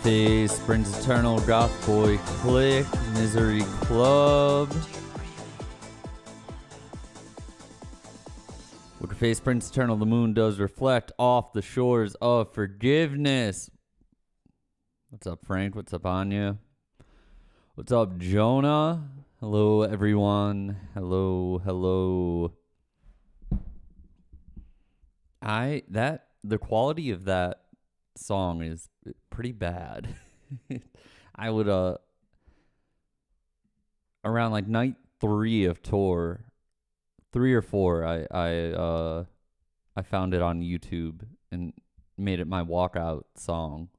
Face, Springs Eternal, Goth Boy, Click, Misery Club. With Face, Prince Eternal, the moon does reflect off the shores of forgiveness. What's up, Frank? What's up, Anya? What's up, Jonah? Hello, everyone. Hello. The quality of that song is pretty bad. I would around like night 3 of tour, 3 or 4, I found it on YouTube and made it my walkout song.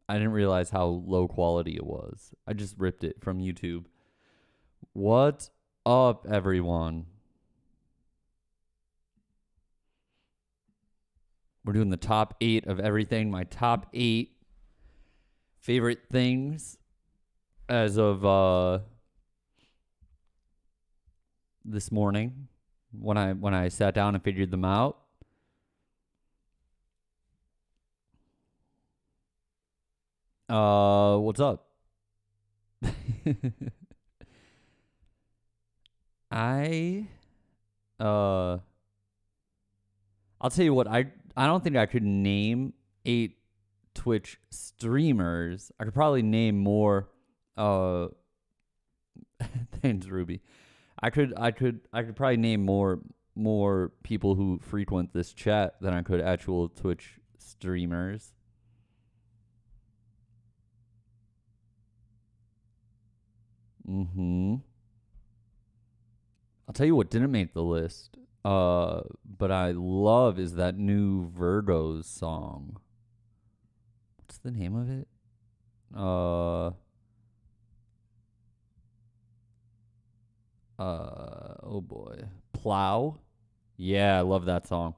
I didn't realize how low quality it was. I just ripped it from YouTube. What's up, everyone? We're doing the top 8 of everything. My top 8 favorite things as of this morning when I sat down and figured them out. What's up? I'll tell you what, I don't think I could name 8 Twitch streamers. I could probably name more. Thanks, Ruby. I could probably name more people who frequent this chat than I could actual Twitch streamers. I'll tell you what didn't make the list. But I love is that new Virgos song. What's the name of it? Oh boy. Plow? Yeah, I love that song.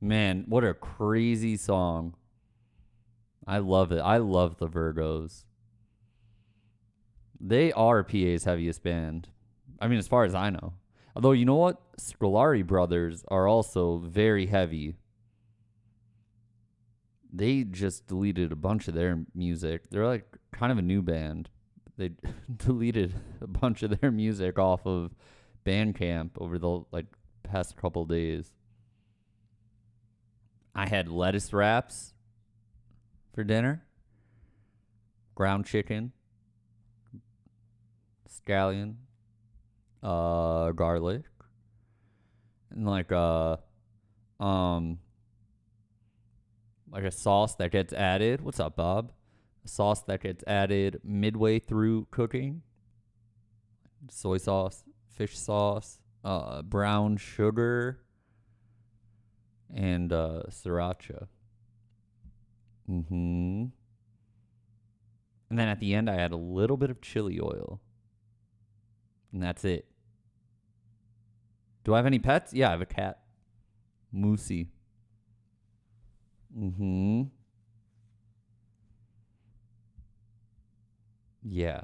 Man, what a crazy song. I love it. I love the Virgos. They are PA's heaviest band. I mean, as far as I know. Although, you know what? Scolari Brothers are also very heavy. They just deleted a bunch of their music. They're like kind of a new band. They deleted a bunch of their music off of Bandcamp over the past couple days. I had lettuce wraps for dinner. Ground chicken. Scallion. Garlic, and like a sauce that gets added. What's up, Bob? A sauce that gets added midway through cooking. Soy sauce, fish sauce, brown sugar, and sriracha. And then at the end, I add a little bit of chili oil. And that's it. Do I have any pets? Yeah, I have a cat. Moosey. Yeah.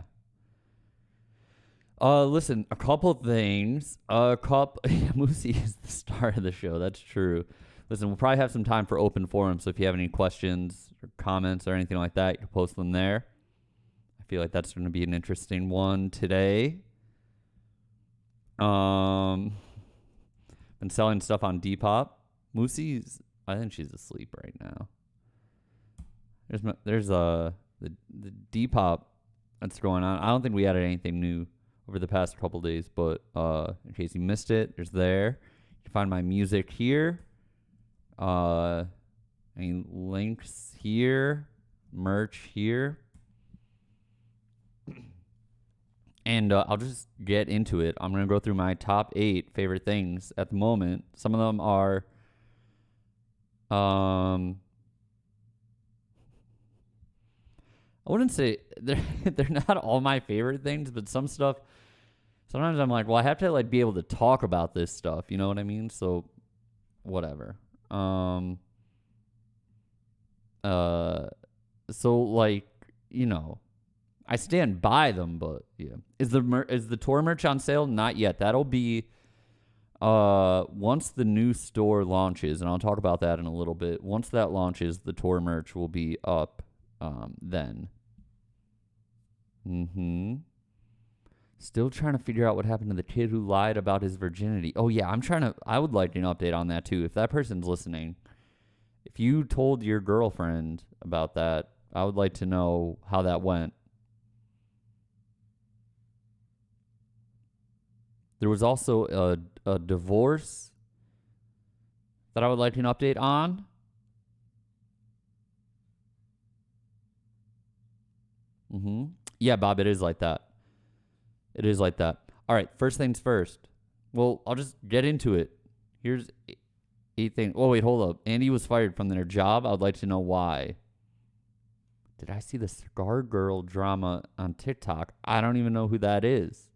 Listen, a couple things. Moosey is the star of the show. That's true. Listen, we'll probably have some time for open forum, so if you have any questions or comments or anything like that, you can post them there. I feel like that's going to be an interesting one today. Been selling stuff on Depop. Moosey's, I think she's asleep right now. There's the Depop that's going on. I don't think we added anything new over the past couple days, but in case you missed it, there's there. You can find my music here. Any links here, merch here. And I'll just get into it. I'm going to go through my top 8 favorite things at the moment. Some of them are I wouldn't say they're not all my favorite things, but some stuff sometimes I'm like, well, I have to be able to talk about this stuff, you know what I mean? So whatever. I stand by them, but yeah. Is the tour merch on sale? Not yet. That'll be Once the new store launches, and I'll talk about that in a little bit. Once that launches, the tour merch will be up. Then. Still trying to figure out what happened to the kid who lied about his virginity. Oh yeah, I would like an update on that too. If that person's listening, if you told your girlfriend about that, I would like to know how that went. There was also a divorce that I would like an update on. Yeah, Bob, it is like that. It is like that. All right, first things first. Well, I'll just get into it. Here's 8 things. Oh, wait, hold up. Andy was fired from their job. I would like to know why. Did I see the Scar Girl drama on TikTok? I don't even know who that is.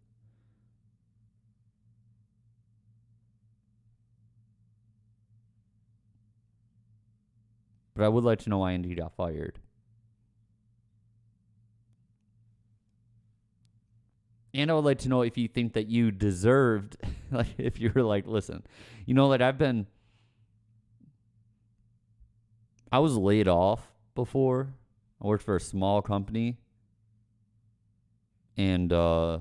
But I would like to know why Andy got fired. And I would like to know if you think that you deserved, like, if you were like, listen, like I was laid off before. I worked for a small company. And they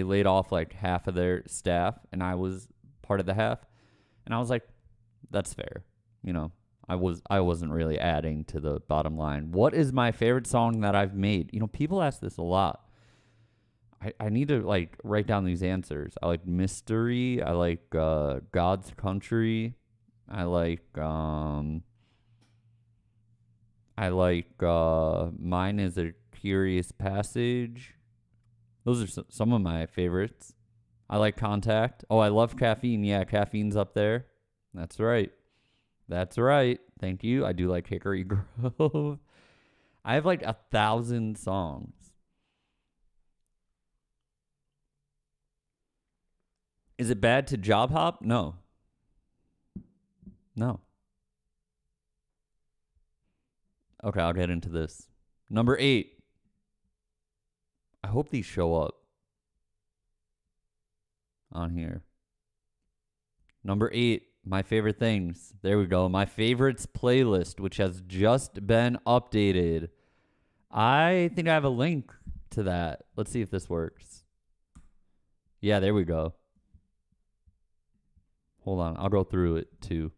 laid off like half of their staff, and I was part of the half. And I was like, that's fair. I wasn't really adding to the bottom line. What is my favorite song that I've made? People ask this a lot. I need to like write down these answers. I like Mystery. I like God's Country. I like Mine is a Curious Passage. Those are some of my favorites. I like Contact. Oh, I love Caffeine. Yeah, Caffeine's up there. That's right. Thank you. I do like Hickory Grove. I have like 1,000 songs. Is it bad to job hop? No. Okay, I'll get into this. Number 8. I hope these show up on here. Number 8. My favorite things. There we go. My favorites playlist, which has just been updated. I think I have a link to that. Let's see if this works. Yeah, there we go. Hold on. I'll go through it too.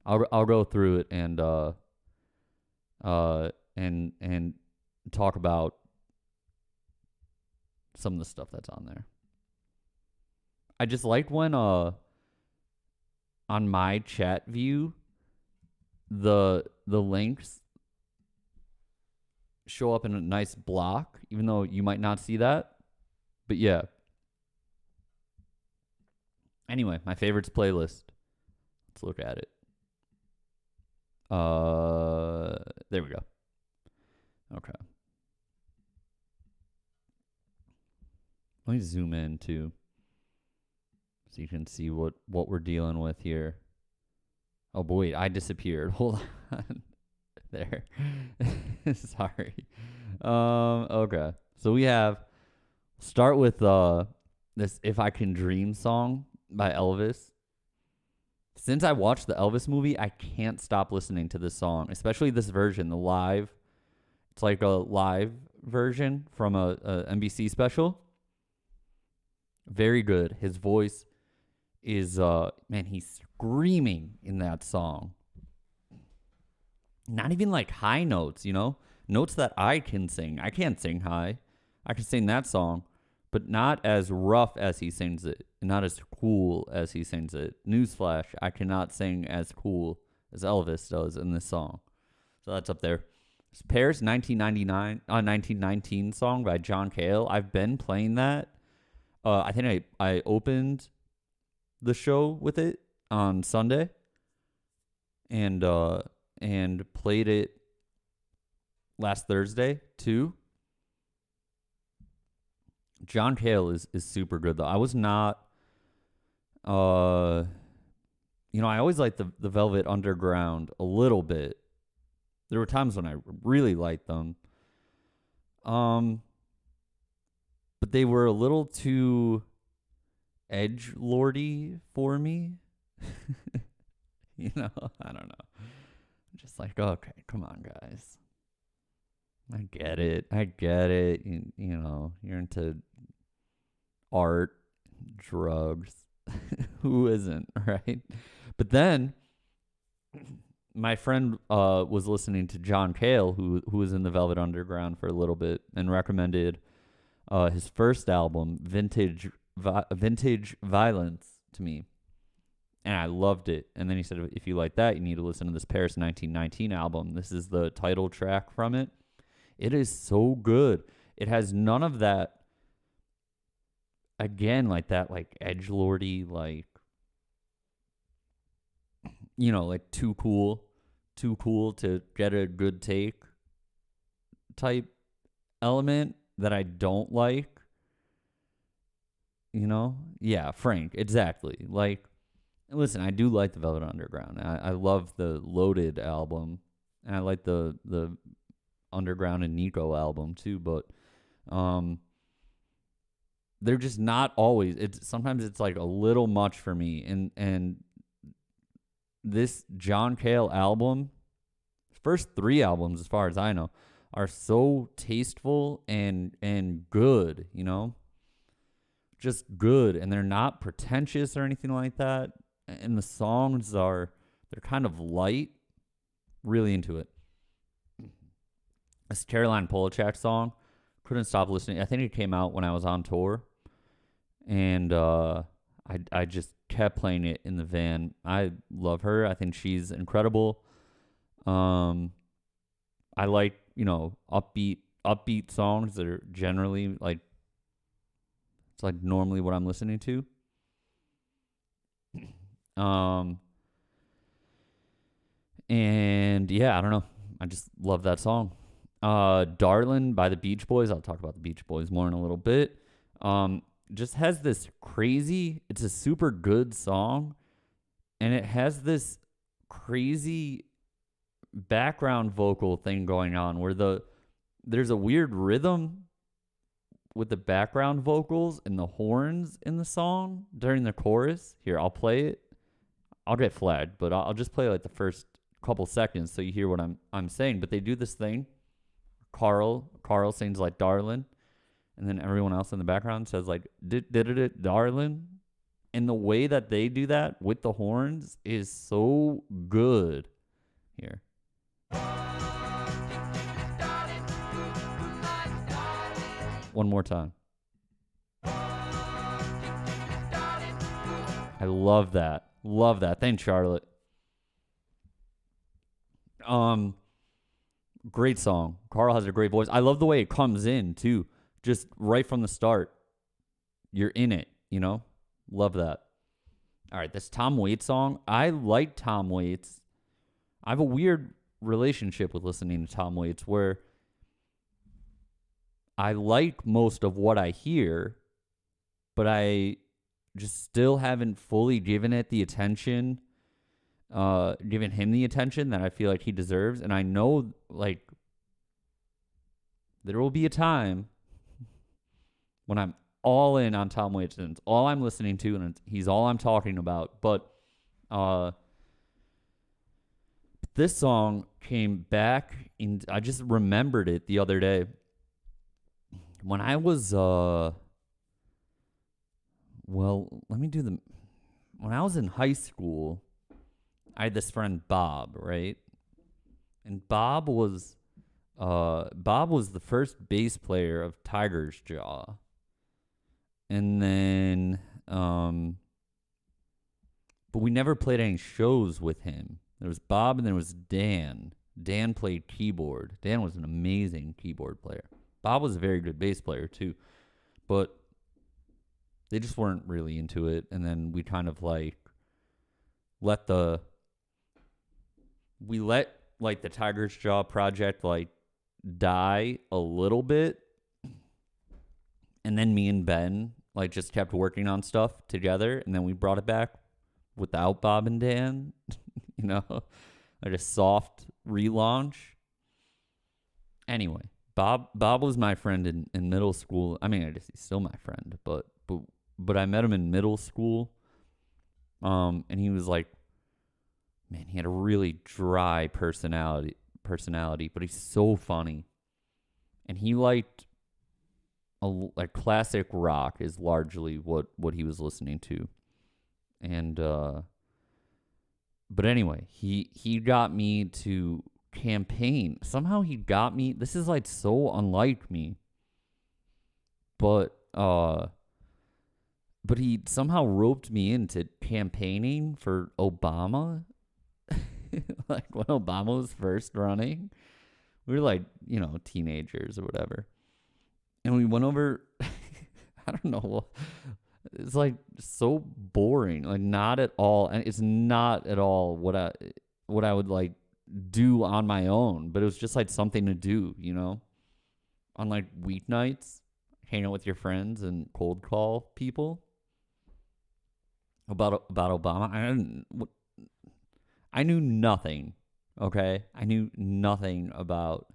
I'll go through it and talk about some of the stuff that's on there. I just like when on my chat view, the links show up in a nice block, even though you might not see that. But yeah. Anyway, my favorites playlist. Let's look at it. There we go. Okay. Let me zoom in too, so you can see what we're dealing with here. Oh boy, I disappeared. Hold on. There. Sorry. Okay. So we start with this If I Can Dream song by Elvis. Since I watched the Elvis movie, I can't stop listening to this song, especially this version, the live. It's like a live version from a NBC special. Very good. His voice is he's screaming in that song. Not even like high notes, notes that I can sing. I can't sing high. I can sing that song, but not as rough as he sings it, not as cool as he sings it. Newsflash, I cannot sing as cool as Elvis does in this song. So that's up there. It's Paris 1919 song by John Cale. I've been playing that. I think I opened the show with it on Sunday and played it last Thursday too. John Cale is super good though. I was not I always liked the Velvet Underground a little bit. There were times when I really liked them. But but they were a little too edgelordy for me. You know, I don't know. Just like, okay, come on, guys. I get it. You know, you're into art, drugs. Who isn't, right? But then my friend was listening to John Cale, who was in the Velvet Underground for a little bit, and recommended his first album, Vintage Violence, to me. And I loved it. And then he said, if you like that, you need to listen to this Paris 1919 album. This is the title track from it. It is so good. It has none of that, again, like that, like edgelordy, like, you know, like too cool to get a good take type element that I don't like. You know? Yeah, Frank, exactly. Like, listen, I do like the Velvet Underground. I love the Loaded album. And I like the Underground and Nico album too, but they're just not always. Sometimes it's like a little much for me. And this John Cale album, first 3 albums as far as I know, are so tasteful and good, you know? Just good, and they're not pretentious or anything like that. And the songs they're kind of light. Really into it. This Caroline Polachek song, couldn't stop listening. I think it came out when I was on tour, and I just kept playing it in the van. I love her. I think she's incredible. I like, you know, upbeat songs that are generally like, it's like normally what I'm listening to. And yeah, I don't know. I just love that song. Darlin' by the Beach Boys. I'll talk about the Beach Boys more in a little bit. Just has this crazy, it's a super good song, and it has this crazy background vocal thing going on where there's a weird rhythm with the background vocals and the horns in the song during the chorus. Here, I'll play it. I'll get flagged, but I'll just play like the first couple seconds so you hear what I'm saying. But they do this thing. Carl sings like "Darlin'," and then everyone else in the background says like "Did darlin'," and the way that they do that with the horns is so good. Here. One more time. I love that. Love that. Thanks, Charlotte. Great song. Carl has a great voice. I love the way it comes in too. Just right from the start. You're in it, you know? Love that. All right, this Tom Waits song. I like Tom Waits. I have a weird relationship with listening to Tom Waits where I like most of what I hear, but I just still haven't fully given it the attention, given him the attention that I feel like he deserves. And I know, like, there will be a time when I'm all in on Tom Waits and it's all I'm listening to and he's all I'm talking about. But this song came back, and I just remembered it the other day. When I was, when I was in high school, I had this friend, Bob, right? And Bob was the first bass player of Tiger's Jaw. And then, but we never played any shows with him. There was Bob and there was Dan. Dan played keyboard. Dan was an amazing keyboard player. Bob was a very good bass player too, but they just weren't really into it. And then we kind of like let the Tiger's Jaw project like die a little bit. And then me and Ben like just kept working on stuff together, and then we brought it back without Bob and Dan, like a soft relaunch. Anyway, Bob was my friend in middle school. I mean, I guess he's still my friend, but I met him in middle school. And he was like, man, he had a really dry personality, but he's so funny. And he liked like classic rock is largely what he was listening to. And but anyway, he got me to campaign. Somehow he got me. This is like so unlike me. But he somehow roped me into campaigning for Obama. Like when Obama was first running. We were like, teenagers or whatever. And we went over, I don't know. It's like so boring. Like not at all. And it's not at all what I would like do on my own. But it was just like something to do, on like weeknights, hang out with your friends and cold call people about Obama. I knew nothing. Okay, I knew nothing about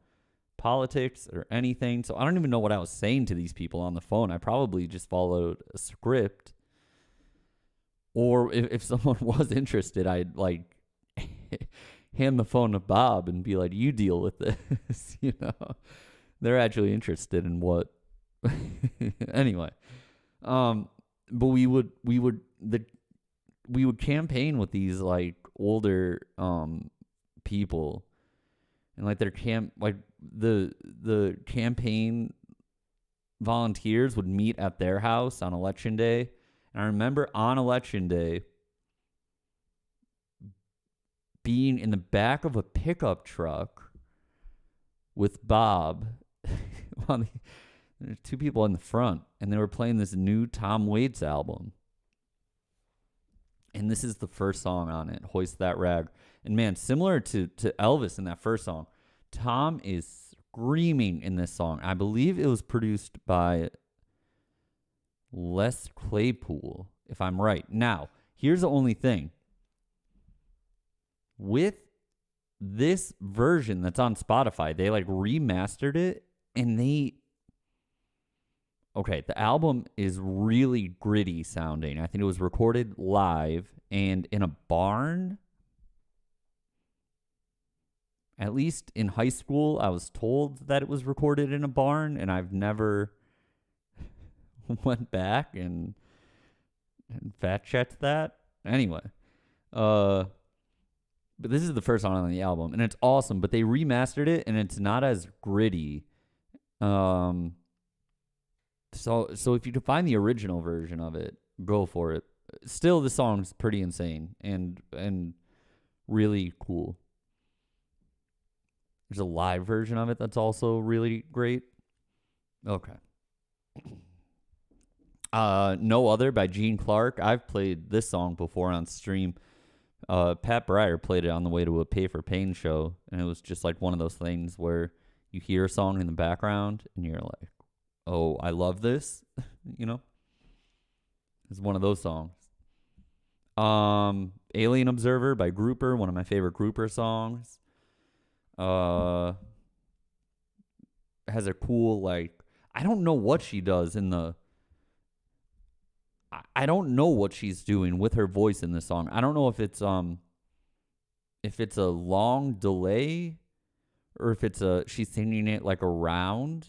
politics or anything, so I don't even know what I was saying to these people on the phone. I probably just followed a script, or if someone was interested, I'd like hand the phone to Bob and be like, "You deal with this." They're actually interested in what. Anyway, but we would campaign with these like older people, and like the campaign volunteers would meet at their house on election day. And I remember on election day being in the back of a pickup truck with Bob. There's two people in the front, and they were playing this new Tom Waits album. And this is the first song on it, Hoist That Rag. And man, similar to Elvis in that first song, Tom is screaming in this song. I believe it was produced by Les Claypool, if I'm right. Now, here's the only thing. With this version that's on Spotify, they like remastered it, and the album is really gritty sounding. I think it was recorded live and in a barn. At least in high school, I was told that it was recorded in a barn, and I've never went back and fact-checked that. Anyway, but this is the first song on the album, and it's awesome, but they remastered it, and it's not as gritty. So if you can find the original version of it, go for it. Still, the song's pretty insane and really cool. There's a live version of it that's also really great. Okay. No Other by Gene Clark. I've played this song before on stream. Pat Breyer played it on the way to a Pay for Pain show, and it was just like one of those things where you hear a song in the background and you're like, oh, I love this. It's one of those songs. Alien Observer by Grouper, one of my favorite Grouper songs. Has a cool, like, I don't know what she does I don't know what she's doing with her voice in this song. I don't know if it's a long delay or if she's singing it like around,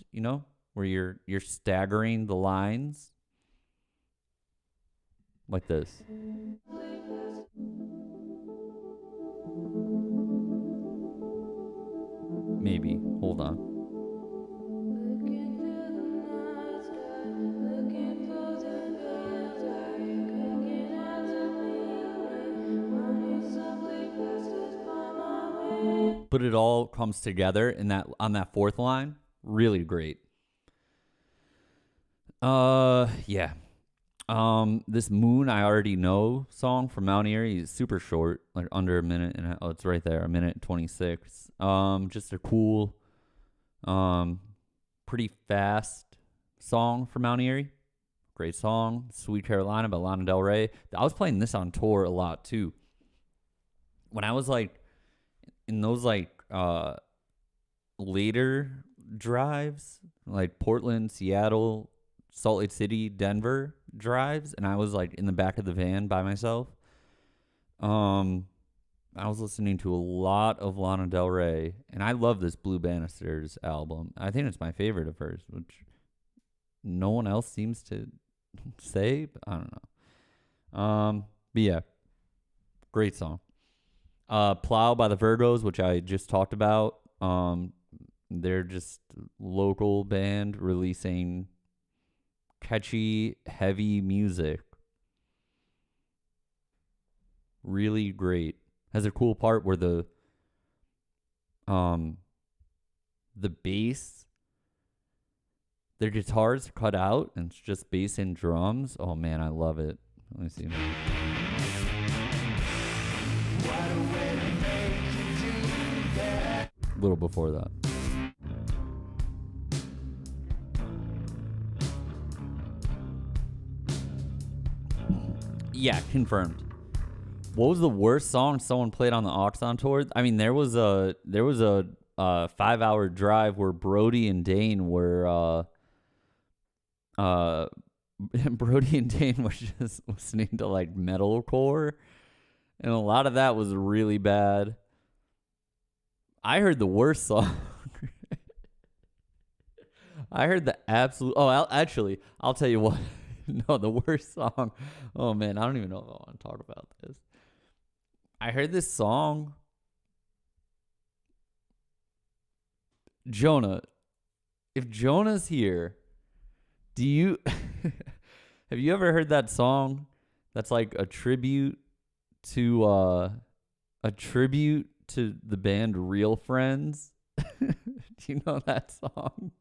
where you're staggering the lines like this. Maybe. Hold on. But it all comes together on that fourth line. Really great. Yeah. This Moon I Already Know song from Mount Erie is super short, like under a minute, and it's right there, a minute and 26. Just a cool, pretty fast song from Mount Erie. Great song. Sweet Carolina by Lana Del Rey. I was playing this on tour a lot too. When I was like in those like later drives, like Portland, Seattle, Salt Lake City, Denver drives, and I was like in the back of the van by myself. I was listening to a lot of Lana Del Rey, and I love this Blue Bannisters album. I think it's my favorite of hers, which no one else seems to say, but I don't know. But yeah, great song. Plow by the Virgos, which I just talked about. They're just local band releasing catchy, heavy music. Really great. Has a cool part where the bass, their guitars cut out and it's just bass and drums. Oh man, I love it. Let me see. A little before that. Yeah, confirmed. What was the worst song someone played on the Oxon tour? I mean, there was a 5-hour drive where Brody and Dane were Brody and Dane was just listening to like metalcore, and a lot of that was really bad. I heard the worst song. I heard the absolute. Oh, I'll tell you what. No, the worst song. Oh man, I don't even know if I want to talk about this. I heard this song. Jonah, if Jonah's here, do you have you ever heard that song that's like a tribute to the band Real Friends? Do you know that song?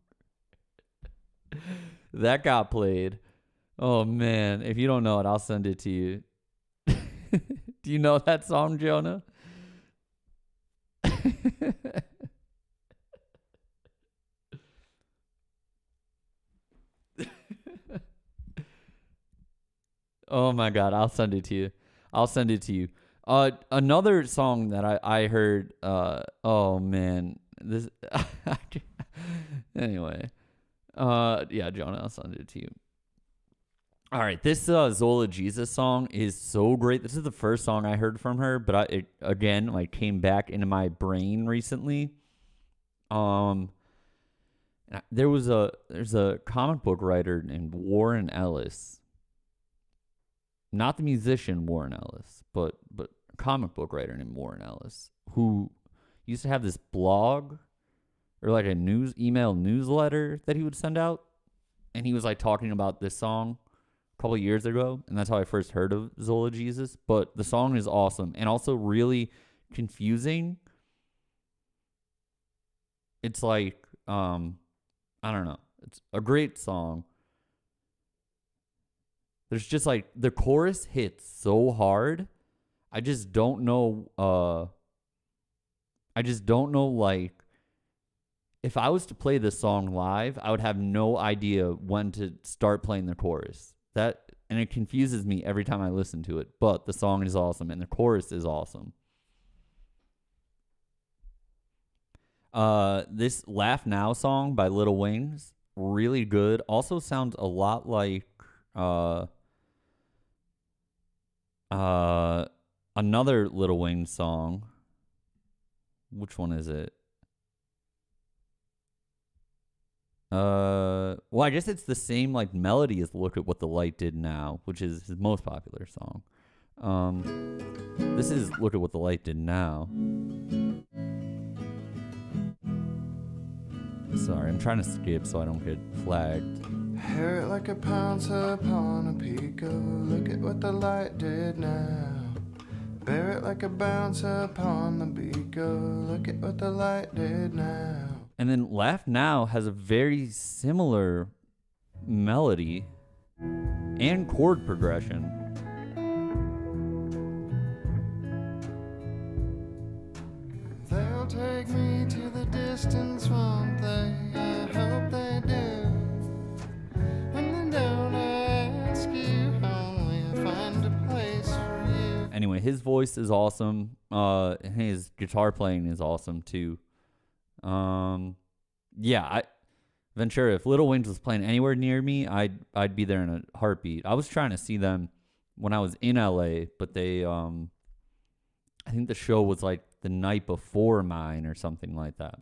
That got played. Oh man, if you don't know it, I'll send it to you. Do you know that song, Jonah? Oh my God, I'll send it to you. Another song that I heard, oh man, this, anyway, yeah, Jonah, I'll send it to you. All right, this Zola Jesus song is so great. This is the first song I heard from her, but it again like came back into my brain recently. There's a comic book writer named Warren Ellis, not the musician Warren Ellis, but a comic book writer named Warren Ellis, who used to have this blog or like a email newsletter that he would send out, and he was like talking about this song a couple of years ago, and that's how I first heard of Zola Jesus. But the song is awesome and also really confusing. It's like I don't know. It's a great song. There's just like the chorus hits so hard. I just don't know like if I was to play this song live, I would have no idea when to start playing the chorus. And it confuses me every time I listen to it, but the song is awesome and the chorus is awesome. This Laugh Now song by Little Wings, really good. Also sounds a lot like another Little Wings song. Which one is it? Well, I guess it's the same like melody as Look at What the Light Did Now, which is his most popular song. This is Look at What the Light Did Now. Sorry, I'm trying to skip so I don't get flagged. Hair it like a pounce upon a pico. Look at what the light did now. Bear it like a bounce upon the beaco. Look at what the light did now. And then Laugh Now has a very similar melody and chord progression. They'll take me to the distant swamp, I hope they do. When they don't ask you, only find a place for you. Anyway, his voice is awesome. His guitar playing is awesome too. Yeah, Ventura, if Little Wings was playing anywhere near me, I'd be there in a heartbeat. I was trying to see them when I was in LA, but they I think the show was like the night before mine or something like that.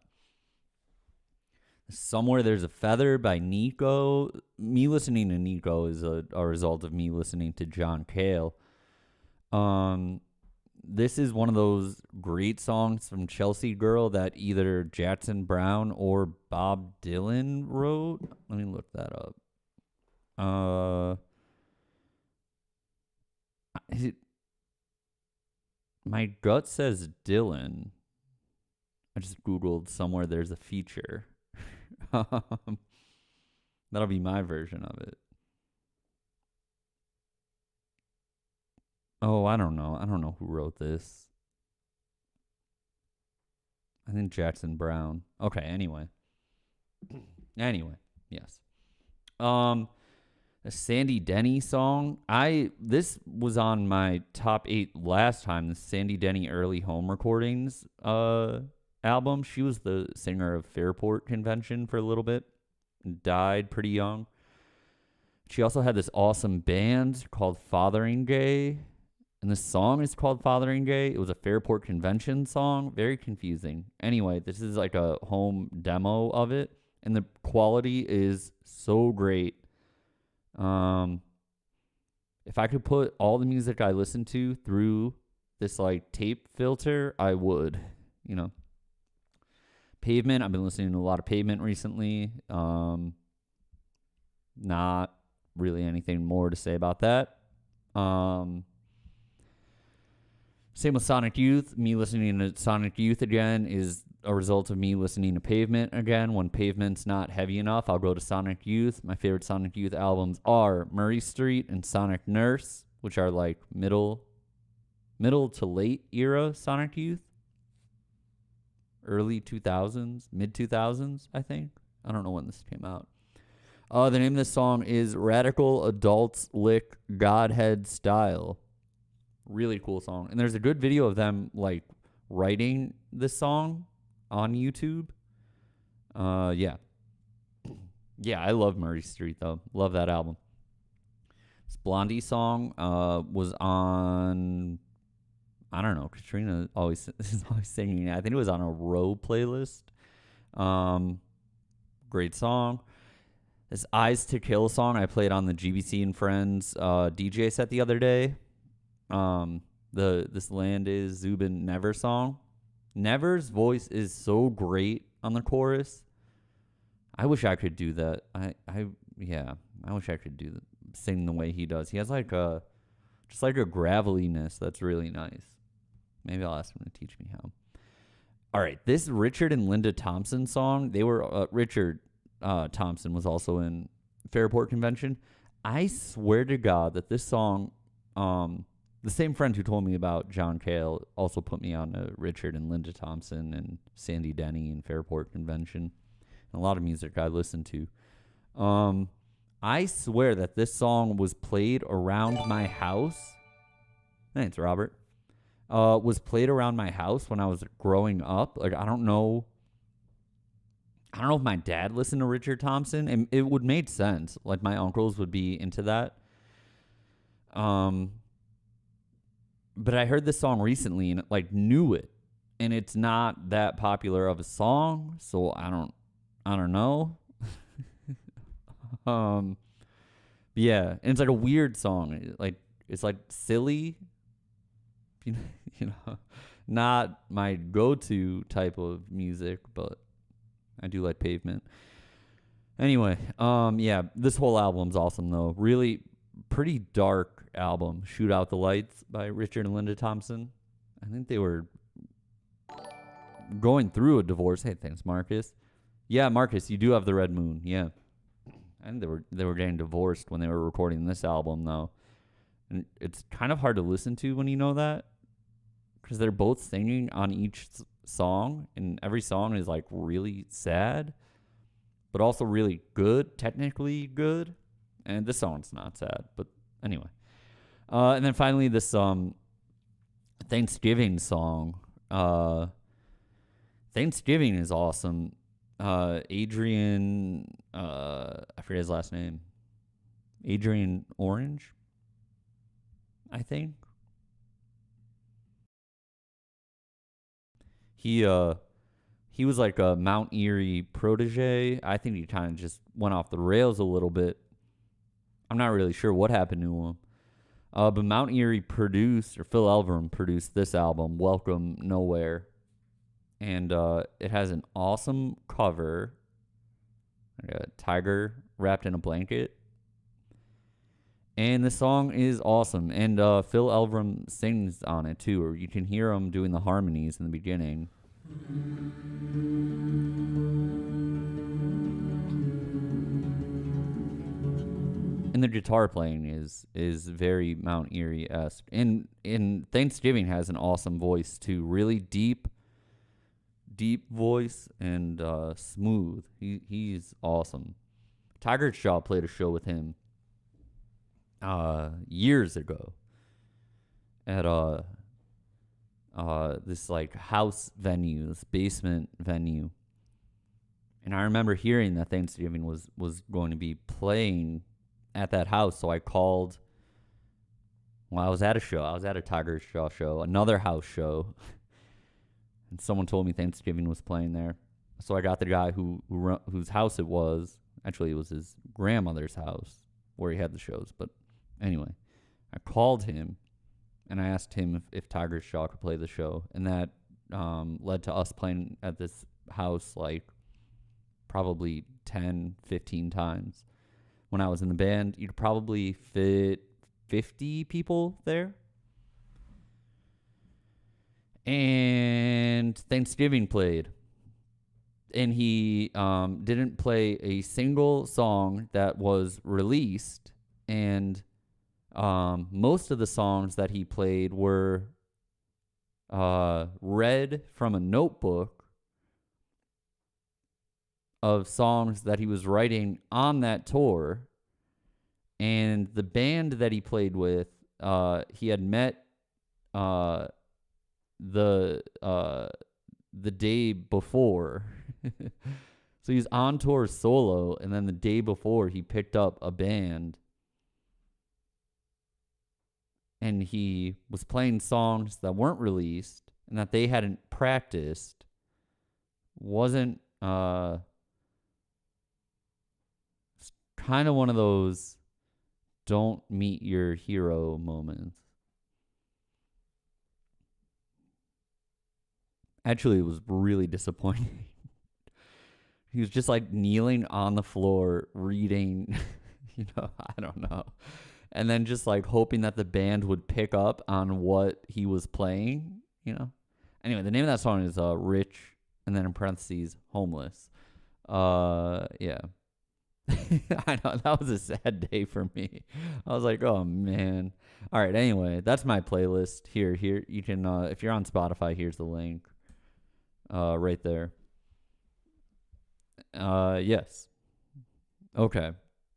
Somewhere There's a Feather by Nico. Me listening to Nico is a result of me listening to John Cale. This is one of those great songs from Chelsea Girl that either Jackson Brown or Bob Dylan wrote. Let me look that up. My gut says Dylan. I just Googled Somewhere There's a Feature. That'll be my version of it. Oh, I don't know. I don't know who wrote this. I think Jackson Brown. Okay, anyway. Yes. A Sandy Denny song. This was on my top 8 last time, the Sandy Denny early home recordings album. She was the singer of Fairport Convention for a little bit and died pretty young. She also had this awesome band called Fathering Gay, and the song is called Fathering Gay. It was a Fairport Convention song. Very confusing. Anyway, this is like a home demo of it, and the quality is so great. If I could put all the music I listen to through this like tape filter, I would, Pavement, I've been listening to a lot of Pavement recently. Not really anything more to say about that. Same with Sonic Youth. Me listening to Sonic Youth again is a result of me listening to Pavement again. When Pavement's not heavy enough, I'll go to Sonic Youth. My favorite Sonic Youth albums are Murray Street and Sonic Nurse, which are like middle to late era Sonic Youth. Early 2000s, mid 2000s, I think. I don't know when this came out. The name of this song is Radical Adults Lick Godhead Style. Really cool song. And there's a good video of them like writing this song on YouTube. Yeah, I love Murray Street though. Love that album. This Blondie song was on, I don't know, Katrina is always singing. I think it was on a Row playlist. Great song. This Eyes to Kill song I played on the GBC and Friends DJ set the other day. This Land Is Zubin Never song. Never's voice is so great on the chorus. I wish I could do that. I wish I could sing the way he does. He has like a graveliness that's really nice. Maybe I'll ask him to teach me how. All right, this Richard and Linda Thompson song. They were Richard Thompson was also in Fairport Convention. I swear to God that this song, the same friend who told me about John Cale also put me on to Richard and Linda Thompson and Sandy Denny and Fairport Convention, and a lot of music I listened to. I swear that this song was played around my house. Thanks, Robert. Was played around my house when I was growing up. Like, I don't know if my dad listened to Richard Thompson, and it would make sense. Like, my uncles would be into that. But I heard this song recently and like knew it, and it's not that popular of a song, so I don't know. Yeah, and it's like a weird song. It's like silly, not my go-to type of music, but I do like Pavement. Anyway, yeah, this whole album's awesome though. Really pretty dark album. Shoot Out the Lights by Richard and Linda Thompson. I think they were going through a divorce. Hey, thanks, Marcus. Yeah, Marcus, you do have the red moon. Yeah. I think they were getting divorced when they were recording this album though. And it's kind of hard to listen to when you know that, because they're both singing on each song, and every song is like really sad, but also really good, technically good. And this song's not sad, but anyway. And then finally, this Thanksgiving song. Thanksgiving is awesome. Adrian, I forget his last name. Adrian Orange, I think. He he was like a Mount Erie protege. I think he kind of just went off the rails a little bit. I'm not really sure what happened to him. But Mount Erie produced, or Phil Elverum produced this album, Welcome Nowhere. And it has an awesome cover. A tiger wrapped in a blanket. And the song is awesome. And Phil Elverum sings on it too, or you can hear him doing the harmonies in the beginning. And the guitar playing is very Mount Erie-esque. And Thanksgiving has an awesome voice too. Really deep voice and smooth. He's awesome. Tiger Shaw played a show with him years ago at this like house venue, this basement venue. And I remember hearing that Thanksgiving was going to be playing at that house, so I called. Well, I was at a show. I was at a Tiger Shaw show, another house show, and someone told me Thanksgiving was playing there. So I got the guy whose house it was. Actually, it was his grandmother's house where he had the shows. But anyway, I called him and I asked him if Tiger Shaw could play the show, and that led to us playing at this house like probably 10, 15 times. When I was in the band, you'd probably fit 50 people there. And Thanksgiving played. And he didn't play a single song that was released. And most of the songs that he played were read from a notebook of songs that he was writing on that tour. And the band that he played with, he had met the day before. So he was on tour solo, and then the day before he picked up a band and he was playing songs that weren't released and that they hadn't practiced. Wasn't kind of one of those don't meet your hero moments. Actually, it was really disappointing. He was just like kneeling on the floor reading, I don't know. And then just like hoping that the band would pick up on what he was playing, Anyway, the name of that song is Rich, and then in parentheses, Homeless. Yeah. I know, that was a sad day for me. I was like, oh man. All right, anyway, that's my playlist. Here you can if you're on Spotify, here's the link. Right there. Yes. Okay.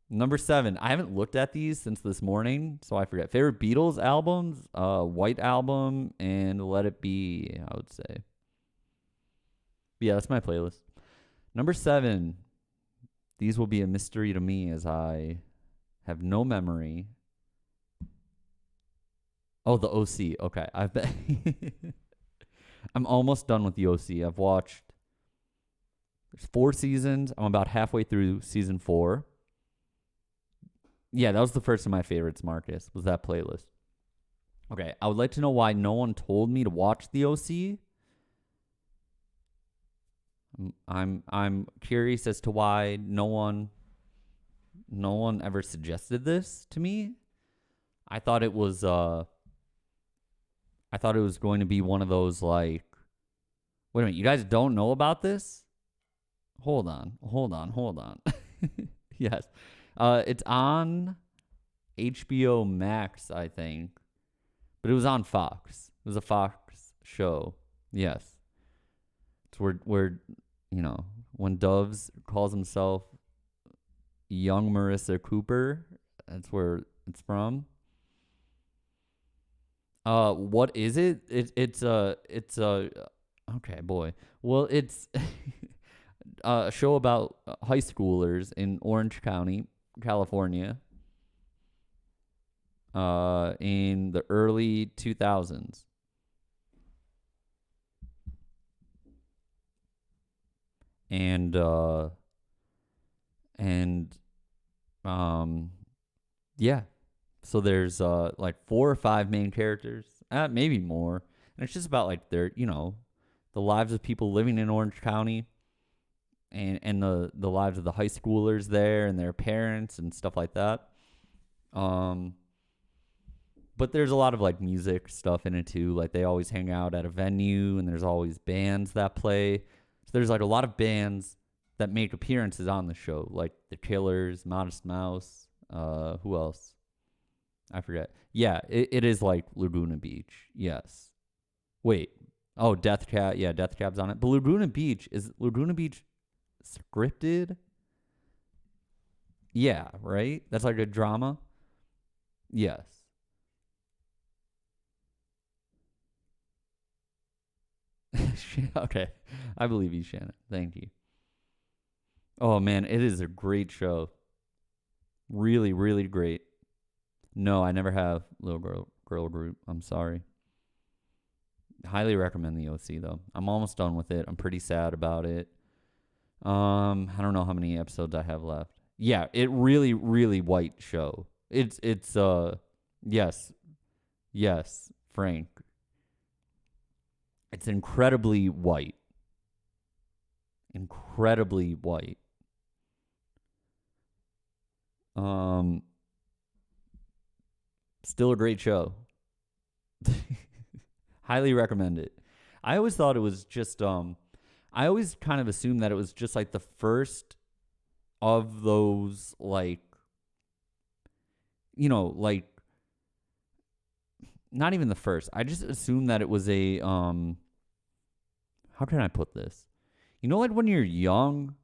Number 7. I haven't looked at these since this morning, so I forget. Favorite Beatles albums? White Album and Let It Be, I would say. But yeah, that's my playlist. Number 7. These will be a mystery to me as I have no memory. Oh, the OC. Okay. I'm almost done with the OC. I've watched there's 4 seasons. I'm about halfway through season 4. Yeah, that was the first of my favorites, Marcus, was that playlist. Okay, I would like to know why no one told me to watch the OC. I'm curious as to why no one ever suggested this to me. I thought it was going to be one of those like, wait a minute, you guys don't know about this? Hold on. Yes. It's on HBO Max, I think. But it was on Fox. It was a Fox show. Yes. It's where when Doves calls himself young Marissa Cooper, that's where it's from. What is it? It's okay, boy. Well, it's a show about high schoolers in Orange County, California, in the early 2000s. And yeah. So there's like 4 or 5 main characters, maybe more. And it's just about like their, the lives of people living in Orange County, and the lives of the high schoolers there and their parents and stuff like that. But there's a lot of like music stuff in it too. Like they always hang out at a venue and there's always bands that play. So there's like a lot of bands that make appearances on the show, like The Killers, Modest Mouse, who else? I forget. Yeah, it is like Laguna Beach. Yes. Wait. Oh, Death Cab. Yeah, Death Cab's on it. But is Laguna Beach scripted? Yeah, right? That's like a drama? Yes. Okay. I believe you, Shannon. Thank you. Oh, man, it is a great show. Really, really great. No, I never have Little Girl Group. I'm sorry. Highly recommend the OC, though. I'm almost done with it. I'm pretty sad about it. I don't know how many episodes I have left. Yeah, it really, really white show. It's yes, Frank. It's incredibly white. Incredibly white. Still a great show. Highly recommend it. I always thought it was just I always kind of assumed that it was just like the first of those, like, like, not even the first. I just assumed that it was a how can I put this? Like when you're young,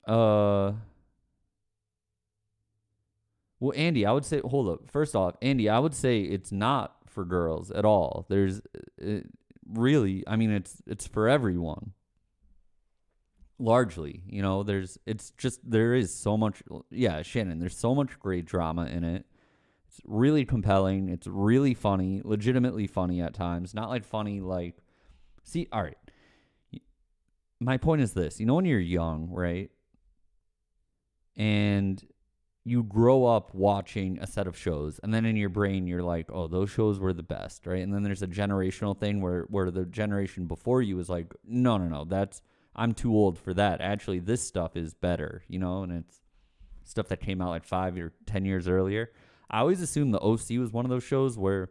well, Andy, I would say, hold up. First off, Andy, I would say it's not for girls at all. There's really, I mean, it's for everyone. Largely, there is so much. Yeah, Shannon, there's so much great drama in it. It's really compelling. It's really funny, legitimately funny at times. Not like funny, like, see, all right. My point is this, when you're young, right? And you grow up watching a set of shows, and then in your brain you're like, oh, those shows were the best, right? And then there's a generational thing where the generation before you is like, no, I'm too old for that. Actually, this stuff is better, and it's stuff that came out like 5 or 10 years earlier. I always assumed the OC was one of those shows where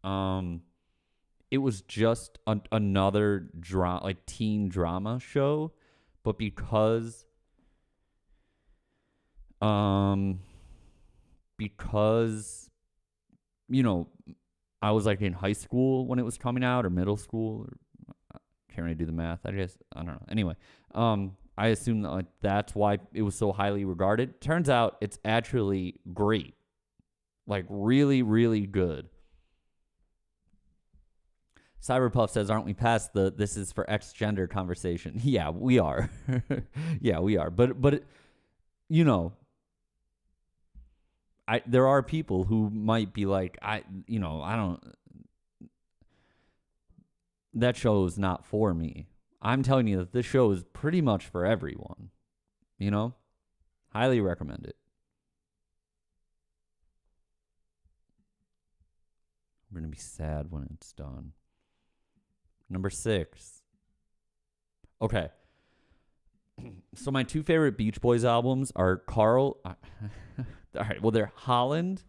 it was just another teen drama show, but because I was like in high school when it was coming out, or middle school, or can't really do the math. I don't know. Anyway, I assume that that's why it was so highly regarded. Turns out it's actually great, like really, really good. Cyberpuff says, "Aren't we past the this is for X gender conversation?" Yeah, we are. Yeah, we are. But there are people who might be like, I don't. That show is not for me. I'm telling you that this show is pretty much for everyone. Highly recommend it. I'm gonna be sad when it's done. Number 6. Okay. So my 2 favorite Beach Boys albums are Carl. All right. Well, they're Holland,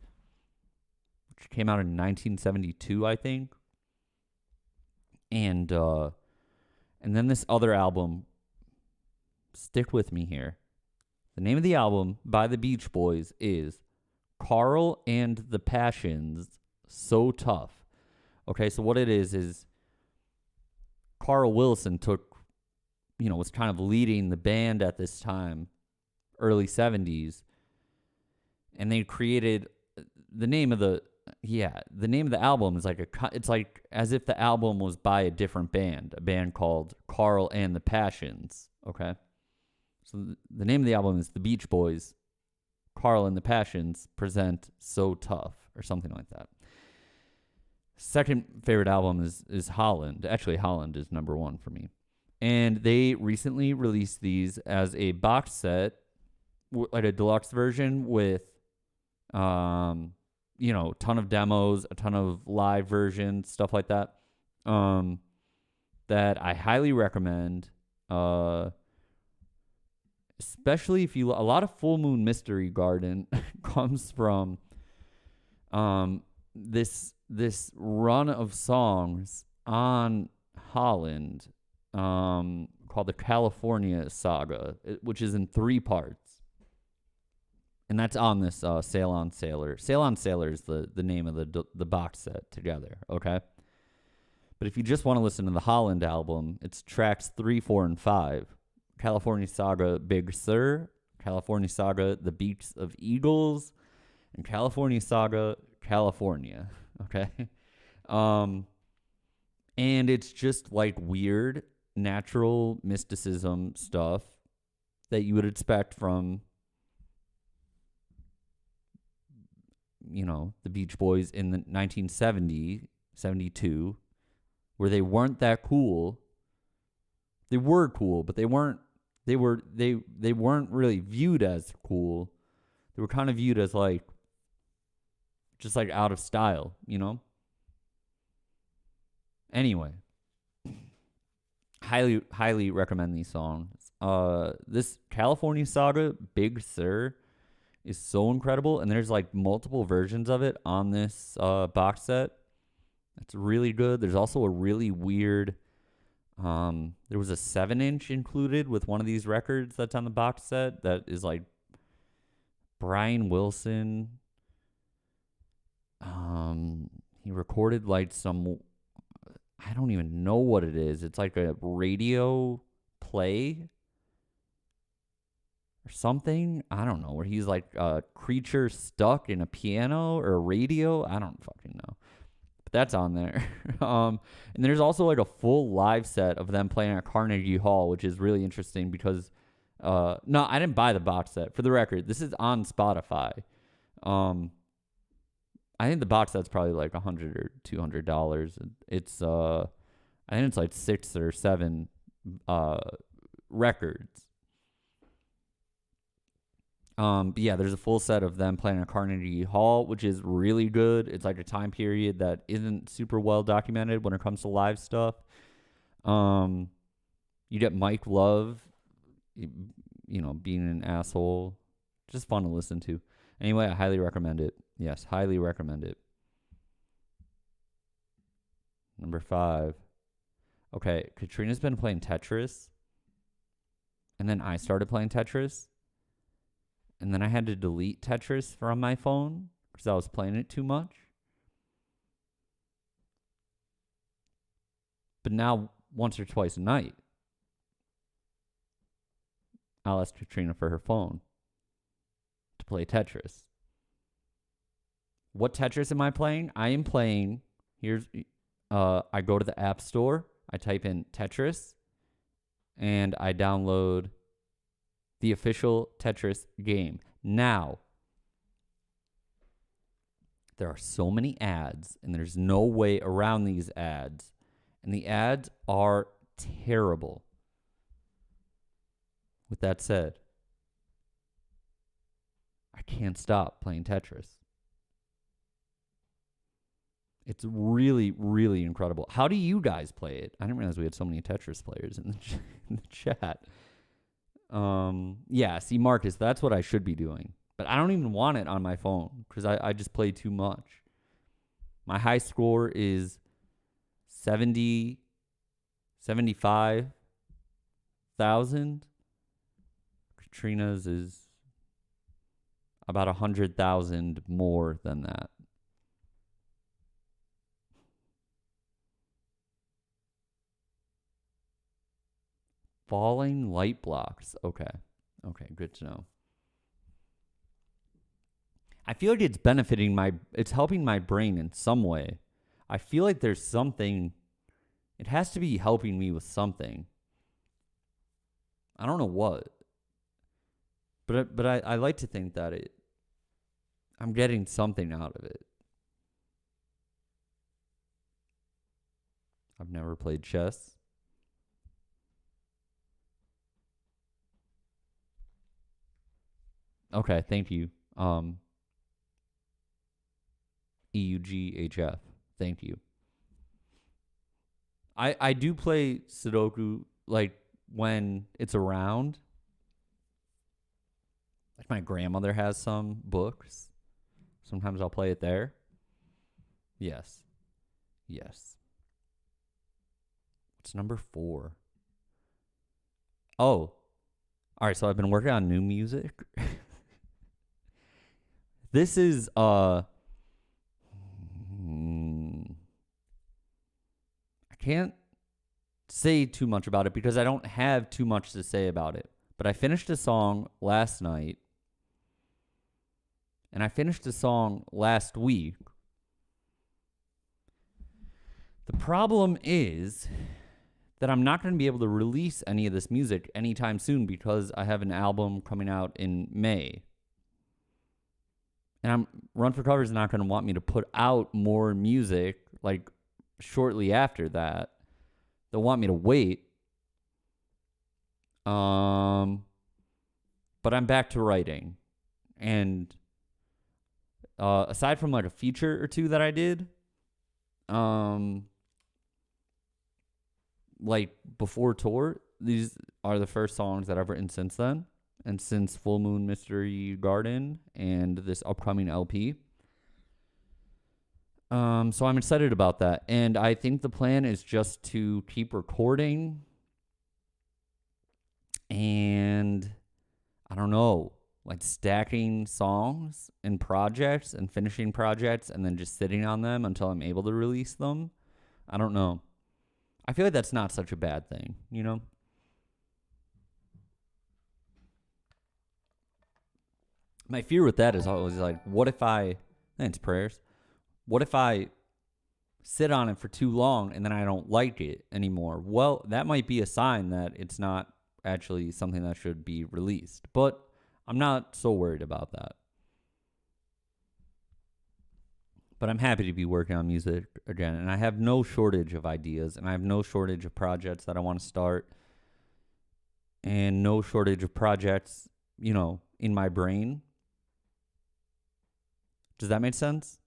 which came out in 1972, I think, and then this other album. Stick with me here. The name of the album by the Beach Boys is Carl and the Passions. So Tough. Okay, so what it is Carl Wilson was kind of leading the band at this time, early 70s, and they created the name of yeah, the name of the album is like it's like as if the album was by a different band, a band called Carl and the Passions. Okay, so the name of the album is The Beach Boys, Carl and the Passions present So Tough or something like that. Second favorite album is Holland. Actually, Holland is number one for me. And they recently released these as a box set, like a deluxe version with, ton of demos, a ton of live versions, stuff like that. That I highly recommend. Especially if you, a lot of Full Moon Mystery Garden comes from this run of songs on Holland called the California Saga, which is in 3 parts. And that's on this Sail on Sailor. Sail on Sailor is the name of the box set together, okay? But if you just want to listen to the Holland album, it's tracks 3, 4, and 5. California Saga, Big Sur, California Saga, The Beaks of Eagles, and California Saga, California, okay? And it's just like weird natural mysticism stuff that you would expect from, the Beach Boys in the 1970, 72, where they weren't that cool. They were cool, but they weren't really viewed as cool. They were kind of viewed as like just like out of style, Anyway, highly recommend these songs. This California Saga, Big Sur, is so incredible, and there's like multiple versions of it on this box set. It's really good. There's also a really weird. There was a 7-inch included with one of these records that's on the box set that is like Brian Wilson. He recorded like some, I don't even know what it is. It's like a radio play or something. I don't know, where he's like a creature stuck in a piano or a radio. I don't fucking know. But that's on there. And there's also like a full live set of them playing at Carnegie Hall, which is really interesting because no, I didn't buy the box set. For the record, this is on Spotify. I think the box set's probably like $100 or $200. It's I think it's like 6 or 7 records. But yeah, there's a full set of them playing at Carnegie Hall, which is really good. It's like a time period that isn't super well documented when it comes to live stuff. You get Mike Love, being an asshole. Just fun to listen to. Anyway, I highly recommend it. Yes, highly recommend it. Number 5. Okay, Katrina's been playing Tetris. And then I started playing Tetris. And then I had to delete Tetris from my phone because I was playing it too much. But now, once or twice a night, I'll ask Katrina for her phone to play Tetris. What Tetris am I playing? I am playing, I go to the App Store, I type in Tetris, and I download the official Tetris game. Now, there are so many ads, and there's no way around these ads. And the ads are terrible. With that said, I can't stop playing Tetris. It's really, really incredible. How do you guys play it? I didn't realize we had so many Tetris players in the chat. Yeah, see, Marcus, that's what I should be doing. But I don't even want it on my phone because I just play too much. My high score is 75,000. Katrina's is about 100,000 more than that. Falling light blocks. Okay, good to know. I feel like it's helping my brain in some way. I feel like there's something, it has to be helping me with something. I don't know what. But I like to think that I'm getting something out of it. I've never played chess. Okay, thank you. EUGHF. Thank you. I do play Sudoku like when it's around. Like my grandmother has some books. Sometimes I'll play it there. Yes. Yes. What's number 4? Oh. All right, so I've been working on new music. This is I can't say too much about it because I don't have too much to say about it. But I finished a song last night. And I finished a song last week. The problem is that I'm not going to be able to release any of this music anytime soon because I have an album coming out in May. And Run for Cover is not going to want me to put out more music like shortly after that. They'll want me to wait. But I'm back to writing. And aside from like a feature or two that I did, like before tour, these are the first songs that I've written since then, and since Full Moon Mystery Garden and this upcoming LP. So I'm excited about that, and I think the plan is just to keep recording, and I don't know, like stacking songs and projects and finishing projects and then just sitting on them until I'm able to release them. I don't know. I feel like that's not such a bad thing, you know? My fear with that is always like, thanks prayers, what if I sit on it for too long and then I don't like it anymore? Well, that might be a sign that it's not actually something that should be released. But I'm not so worried about that. But I'm happy to be working on music again. And I have no shortage of ideas. And I have no shortage of projects that I want to start. And no shortage of projects, in my brain. Does that make sense?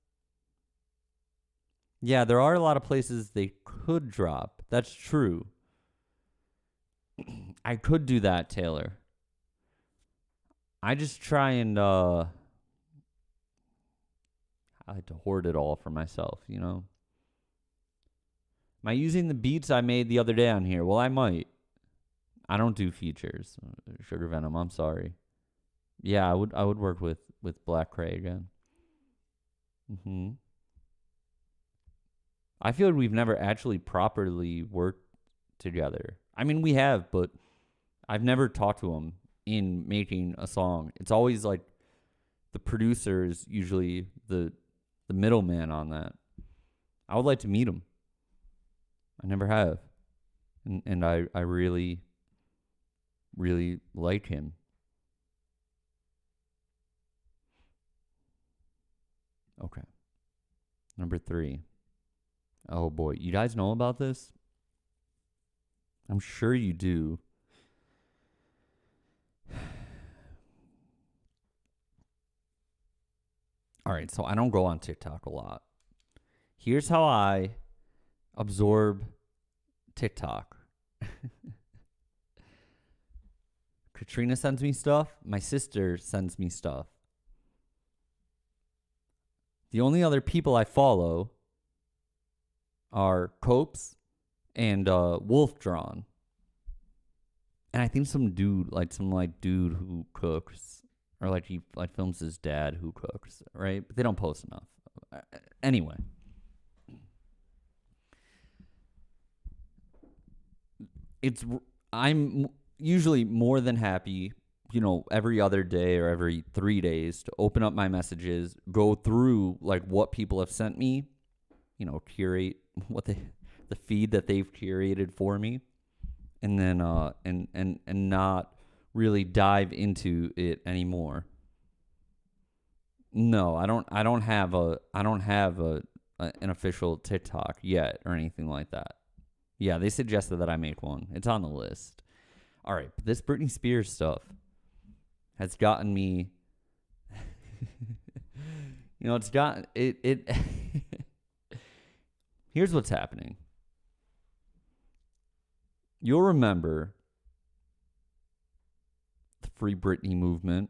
Yeah, there are a lot of places they could drop. That's true. I could do that, Taylor. I just try and I like to hoard it all for myself, Am I using the beats I made the other day on here? Well, I might. I don't do features. Sugar Venom, I'm sorry. Yeah, I would work with Black Cray again. I feel like we've never actually properly worked together. I mean, we have, but I've never talked to him in making a song. It's always like the producer is usually the middleman on that. I would like to meet him. I never have. And I really, really like him. Okay. Number 3. Oh boy. You guys know about this? I'm sure you do. All right, so I don't go on TikTok a lot. Here's how I absorb TikTok. Katrina sends me stuff. My sister sends me stuff. The only other people I follow are Copes and Wolf Drawn. And I think some dude who cooks, or he films his dad who cooks, right? But they don't post enough. Anyway. I'm usually more than happy every other day or every 3 days to open up my messages, go through like what people have sent me, curate the feed that they've curated for me, and then and not really dive into it anymore. No, I don't have an official TikTok yet or anything like that. Yeah, they suggested that I make one. It's on the list. All right, but this Britney Spears stuff has gotten me it's got it Here's what's happening. You'll remember the Free Britney movement.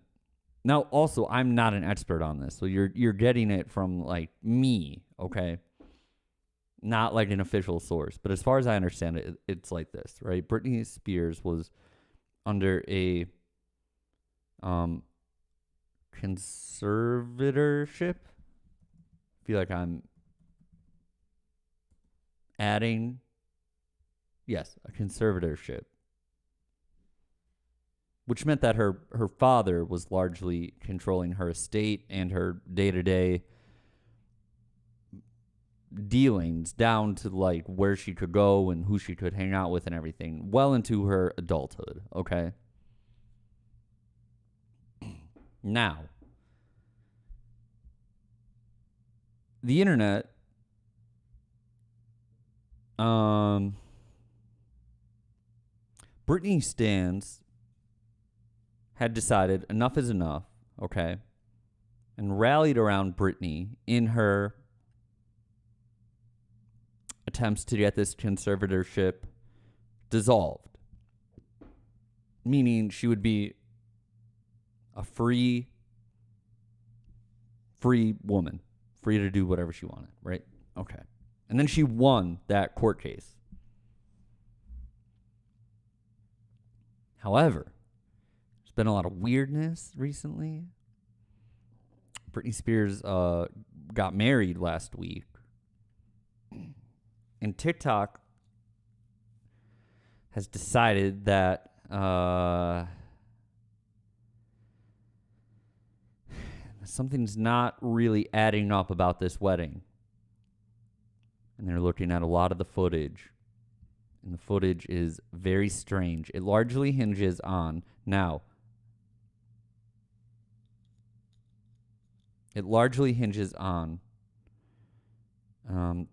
Now, also, I'm not an expert on this, so you're getting it from like me, okay? Not like an official source, but as far as I understand it, it's like this, right? Britney Spears was under a conservatorship. I feel like I'm adding, yes, a conservatorship, which meant that her father was largely controlling her estate and her day-to-day dealings down to like where she could go and who she could hang out with and everything well into her adulthood, okay? Now, the internet Britney stans had decided enough is enough, okay? And rallied around Britney in her attempts to get this conservatorship dissolved. Meaning she would be a free woman, free to do whatever she wanted, right? Okay. And then she won that court case. However, there's been a lot of weirdness recently. Britney Spears got married last week. And TikTok has decided that something's not really adding up about this wedding. And they're looking at a lot of the footage. And the footage is very strange. It largely hinges on,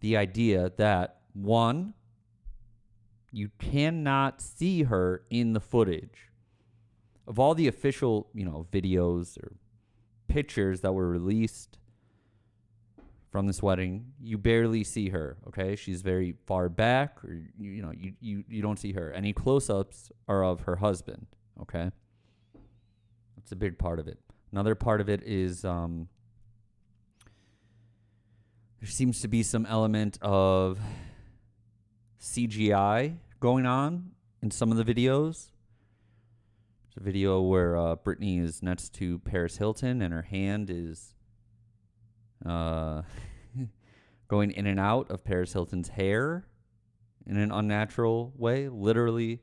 the idea that, one, you cannot see her in the footage. Of all the official, videos or pictures that were released from this wedding, you barely see her, okay? She's very far back, or you don't see her. Any close-ups are of her husband, okay? That's a big part of it. Another part of it is there seems to be some element of CGI going on in some of the videos. There's a video where Britney is next to Paris Hilton and her hand is going in and out of Paris Hilton's hair in an unnatural way, literally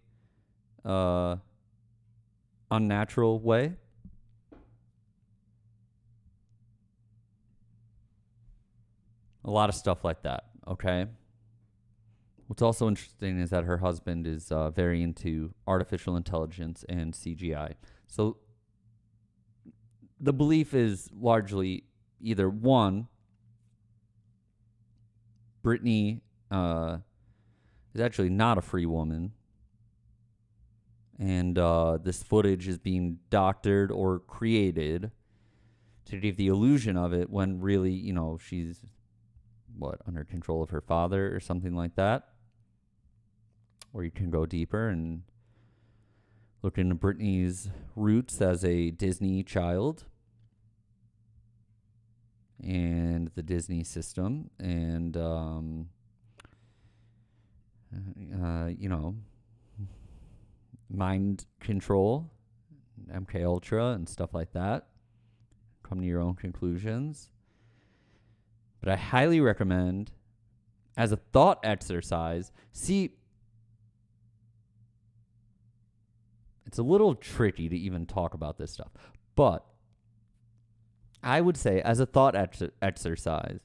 unnatural way. A lot of stuff like that, okay? What's also interesting is that her husband is very into artificial intelligence and CGI. So the belief is largely either one, Britney is actually not a free woman, and this footage is being doctored or created to give the illusion of it when really, she's under control of her father or something like that. Or you can go deeper and look into Britney's roots as a Disney child and the Disney system and, mind control, MK Ultra and stuff like that. Come to your own conclusions. But I highly recommend, as a thought exercise, see, it's a little tricky to even talk about this stuff. But I would say, as a thought exercise,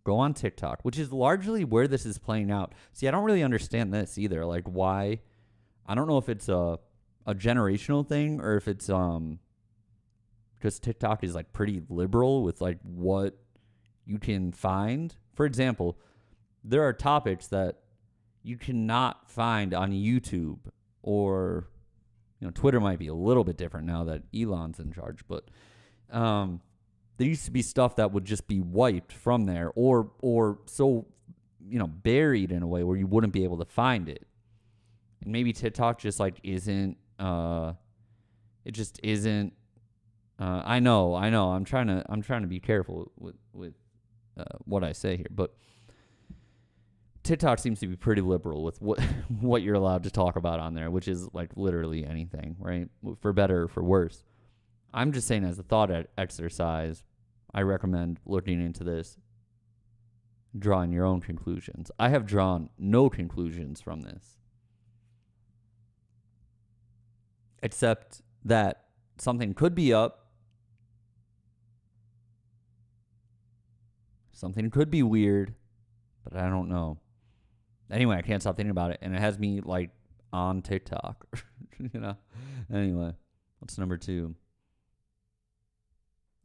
go on TikTok, which is largely where this is playing out. See, I don't really understand this either. Like, why? I don't know if it's a generational thing or if it's because TikTok is like pretty liberal with like what you can find. For example, there are topics that you cannot find on YouTube, or Twitter might be a little bit different now that Elon's in charge, but there used to be stuff that would just be wiped from there, or so buried in a way where you wouldn't be able to find it. And maybe TikTok just like isn't. It just isn't. I know. I'm trying to be careful with what I say here, but TikTok seems to be pretty liberal with what you're allowed to talk about on there, which is like literally anything, right? For better or for worse. I'm just saying, as a thought exercise, I recommend looking into this, drawing your own conclusions. I have drawn no conclusions from this, except that something could be up, something could be weird, but I don't know. Anyway, I can't stop thinking about it, and it has me like on TikTok. Anyway, what's number 2?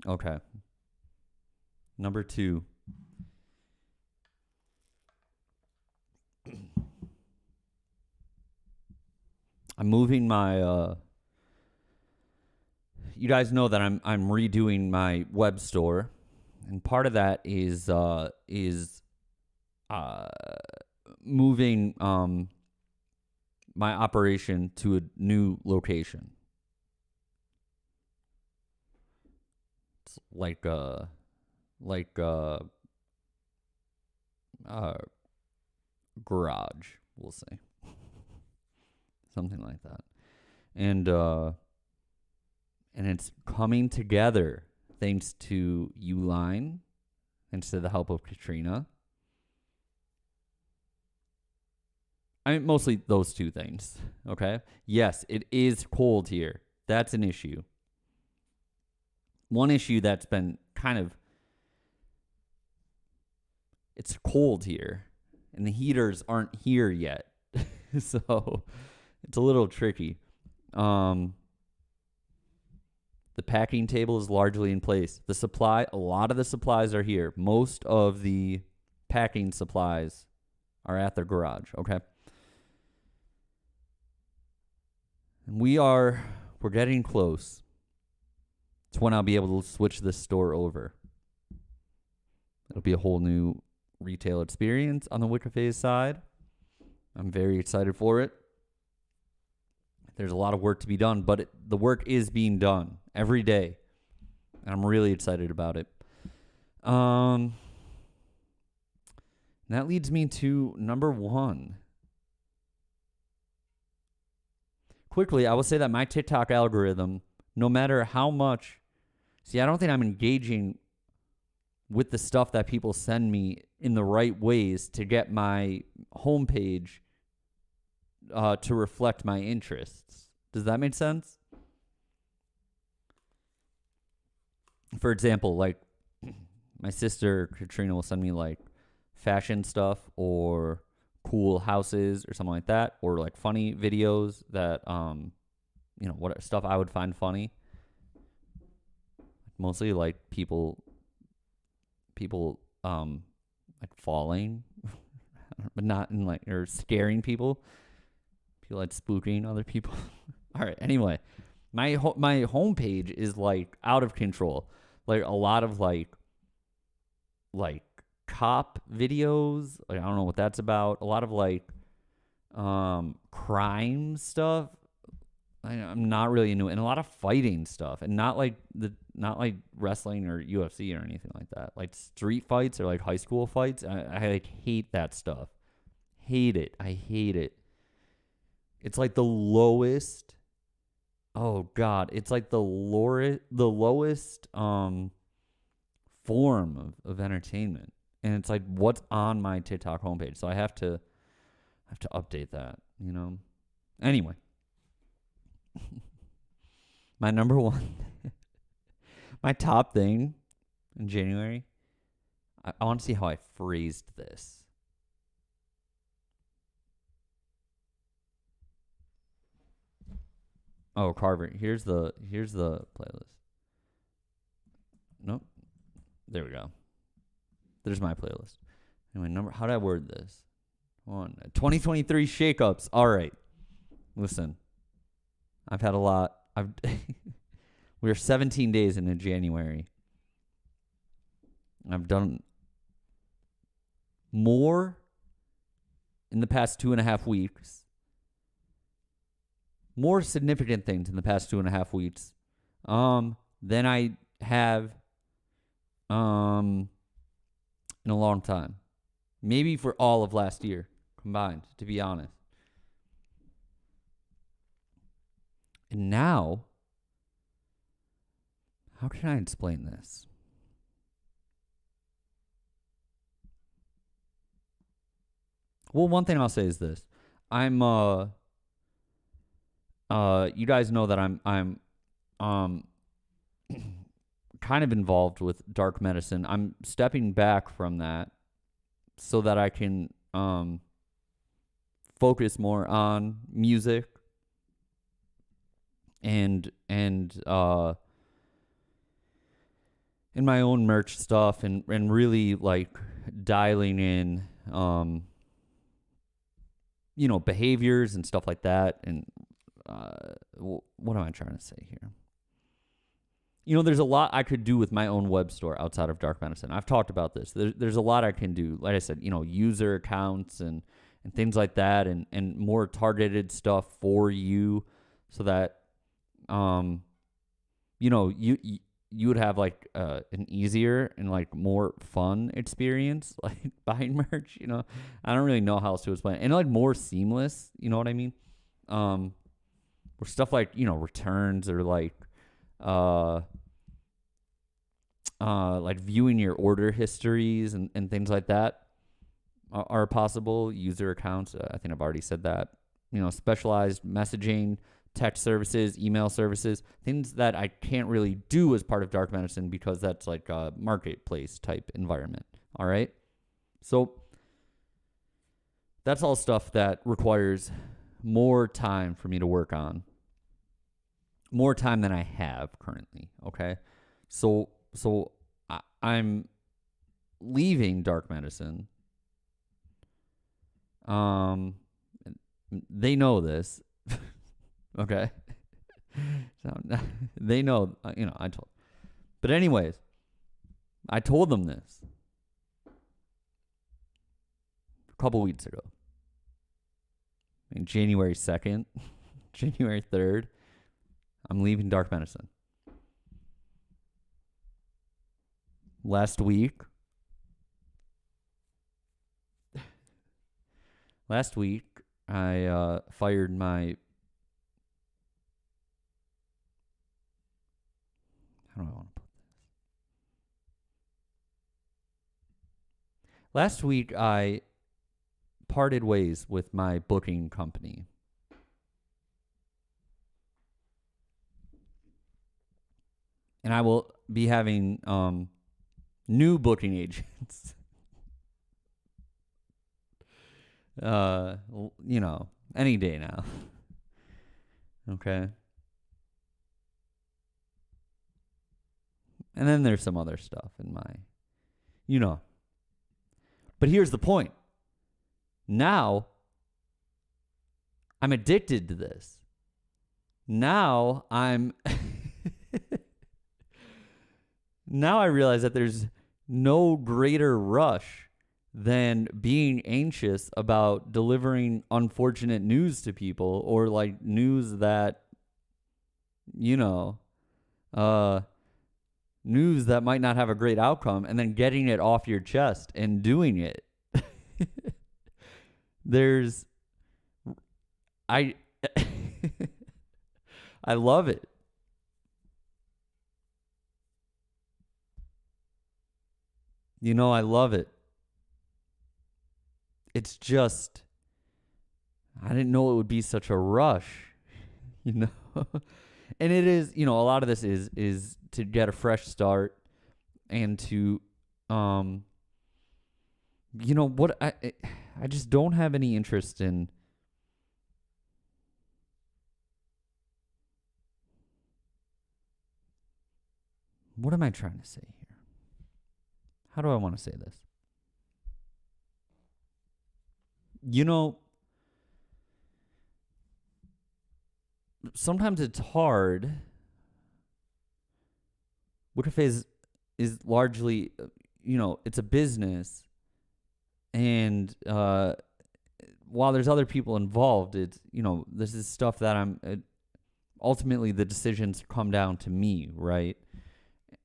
Okay. Number 2. I'm moving my you guys know that I'm redoing my web store, and part of that is moving my operation to a new location. It's like garage, we'll say. Something like that. And it's coming together thanks to Uline, thanks to the help of Katrina. I mean, mostly those two things, okay? Yes, it is cold here. That's an issue. One issue that's been it's cold here, and the heaters aren't here yet. So it's a little tricky. The packing table is largely in place. A lot of the supplies are here. Most of the packing supplies are at the garage, okay? And we're getting close. It's when I'll be able to switch this store over. It'll be a whole new retail experience on the WICCA phase side. I'm very excited for it. There's a lot of work to be done, but the work is being done every day. And I'm really excited about it. And that leads me to number 1. Quickly, I will say that my TikTok algorithm, no matter how much... See, I don't think I'm engaging with the stuff that people send me in the right ways to get my homepage to reflect my interests. Does that make sense? For example, like my sister Katrina will send me like fashion stuff or cool houses or something like that, or like funny videos that what stuff I would find funny. Mostly like people like falling, but not in like, or scaring people. People like spooking other people. All right. Anyway, my homepage is like out of control. Like a lot of like cop videos. Like I don't know what that's about. A lot of like crime stuff. I'm not really into it, and a lot of fighting stuff, and not like wrestling or UFC or anything like that. Like street fights or like high school fights. I like hate that stuff. Hate it. I hate it. It's like the lowest. Oh God! It's like the lowest form of entertainment, and it's like what's on my TikTok homepage. So I have to update that. Anyway, my number one, my top thing in January, I want to see how I phrased this. Oh, Carver, here's the playlist. Nope. There we go. There's my playlist. Anyway, how did I word this? 2023 shakeups. All right. Listen, I've had a lot. We're 17 days into January. I've done more in the past 2.5 weeks. More significant things in the past 2.5 weeks than I have in a long time. Maybe for all of last year combined, to be honest. And now, how can I explain this? Well, one thing I'll say is this. I'm you guys know that I'm kind of involved with dark medicine. I'm stepping back from that so that I can focus more on music and in my own merch stuff and really like dialing in behaviors and stuff like that. And what am I trying to say here? There's a lot I could do with my own web store outside of dark medicine. I've talked about this. There's a lot I can do. Like I said, user accounts and things like that, and more targeted stuff for you, so that you would have like an easier and like more fun experience like buying merch. I don't really know how else to explain it. And like more seamless. You know what I mean? Or stuff like returns or like viewing your order histories and things like that are possible. User accounts, I think I've already said that. Specialized messaging, text services, email services, things that I can't really do as part of dark medicine because that's like a marketplace type environment. All right. So that's all stuff that requires more time for me to work on. More time than I have currently. Okay. So I'm leaving dark medicine. They know this. Okay. So they know, I told. But anyways, I told them this a couple weeks ago. January 2nd, January 3rd, I'm leaving dark medicine. Last week, I fired my... How do I want to put this? Last week, I parted ways with my booking company. And I will be having new booking agents. Any day now. Okay. And then there's some other stuff in my, But here's the point. Now, I'm addicted to this. Now Now I realize that there's no greater rush than being anxious about delivering unfortunate news to people, or like news that, news that might not have a great outcome, and then getting it off your chest and doing it. I love it. I love it. It's just, I didn't know it would be such a rush, you know. And it is, a lot of this is to get a fresh start and to what I just don't have any interest in what am I trying to say here? How do I want to say this? Sometimes it's hard. WICCA is largely, it's a business, and while there's other people involved, it's this is stuff that ultimately the decisions come down to me, right?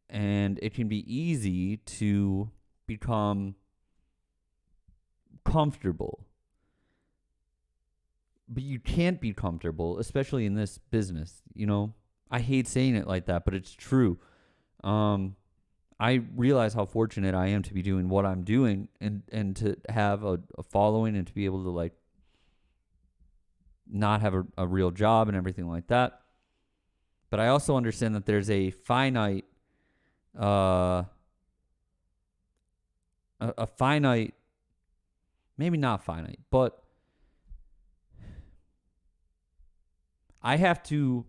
And it can be easy to become comfortable. But you can't be comfortable, especially in this business, I hate saying it like that, but it's true. I realize how fortunate I am to be doing what I'm doing and to have a following and to be able to, like, not have a real job and everything like that. But I also understand that there's a finite, a finite, maybe not finite, but I have to,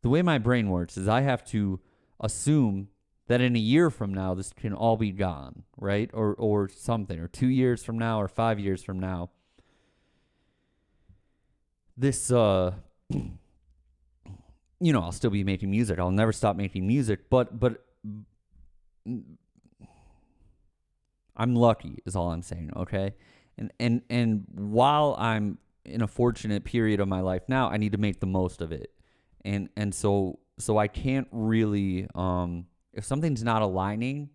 the way my brain works is I have to assume that in a year from now, this can all be gone, right? Or something, or 2 years from now, or 5 years from now. This, I'll still be making music. I'll never stop making music, but I'm lucky is all I'm saying, okay? And while I'm in a fortunate period of my life now, I need to make the most of it. And so I can't really, if something's not aligning,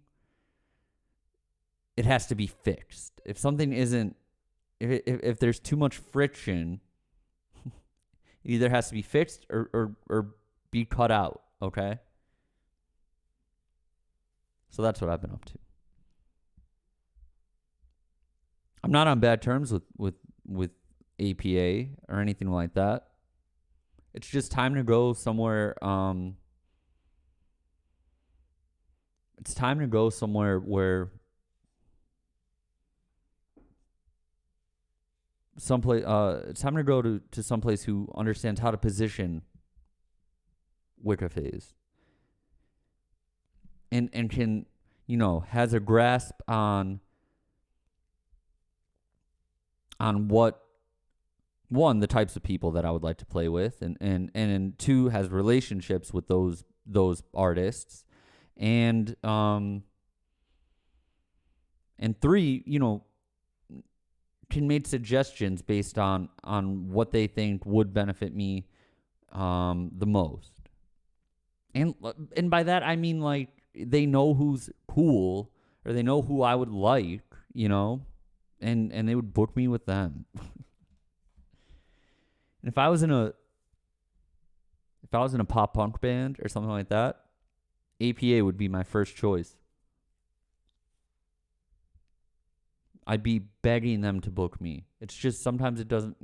it has to be fixed. If something isn't, if there's too much friction, it either has to be fixed or be cut out, okay? So that's what I've been up to. I'm not on bad terms with APA or anything like that. It's just time to go somewhere. It's time to go somewhere where someplace. It's time to go to someplace who understands how to position WICCA phase and can, has a grasp on what, one, the types of people that I would like to play with, and two, has relationships with those artists, and three, can make suggestions based on what they think would benefit me the most. And by that I mean, like, they know who's cool, or they know who I would like, and they would book me with them. And if I was in a pop punk band or something like that, APA would be my first choice. I'd be begging them to book me. It's just sometimes it doesn't,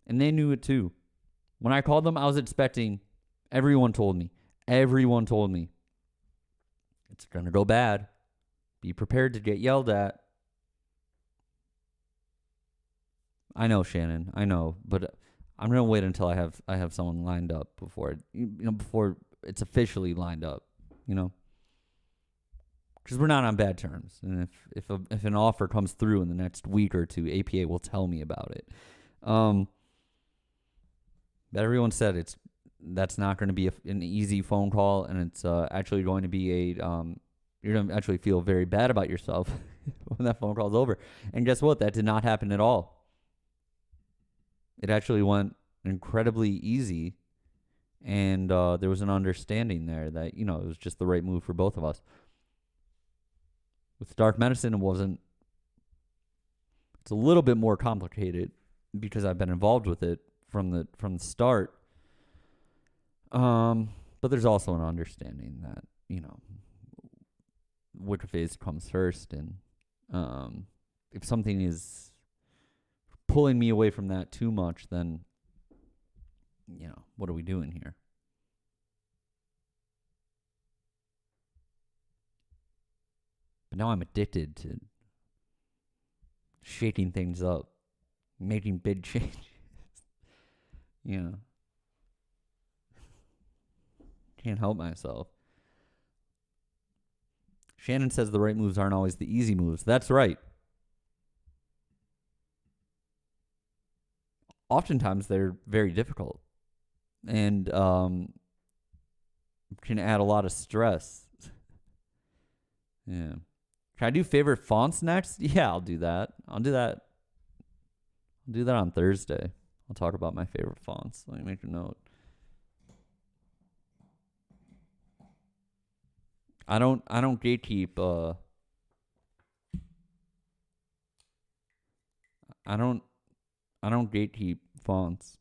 And they knew it too. When I called them, I was expecting, everyone told me, it's going to go bad. Be prepared to get yelled at. I know, Shannon. I know, but I'm gonna wait until I have someone lined up before it's officially lined up. Because we're not on bad terms, and if an offer comes through in the next week or two, APA will tell me about it. But everyone said that's not going to be an easy phone call, and it's actually going to be you're going to actually feel very bad about yourself when that phone call's over. And guess what? That did not happen at all. It actually went incredibly easy, and there was an understanding there that, it was just the right move for both of us. With dark medicine, it wasn't. It's a little bit more complicated because I've been involved with it from the start. But there's also an understanding that, WICCA phase comes first, and if something is pulling me away from that too much, then, what are we doing here? But now I'm addicted to shaking things up, making big changes. Can't help myself. Shannon says the right moves aren't always the easy moves. That's right. Oftentimes they're very difficult and can add a lot of stress. Yeah. Can I do favorite fonts next? Yeah, I'll do that. I'll do that on Thursday. I'll talk about my favorite fonts. Let me make a note. I don't gatekeep I don't gatekeep fonts.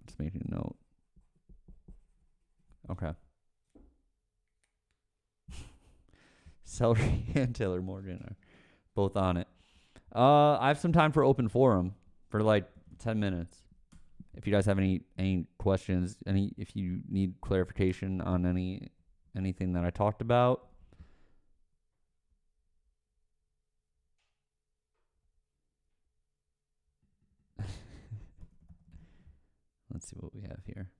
Just making a note. Okay. Celery and Taylor Morgan are both on it. I have some time for open forum for like 10 minutes. If you guys have any questions, if you need clarification on anything that I talked about. Let's see what we have here.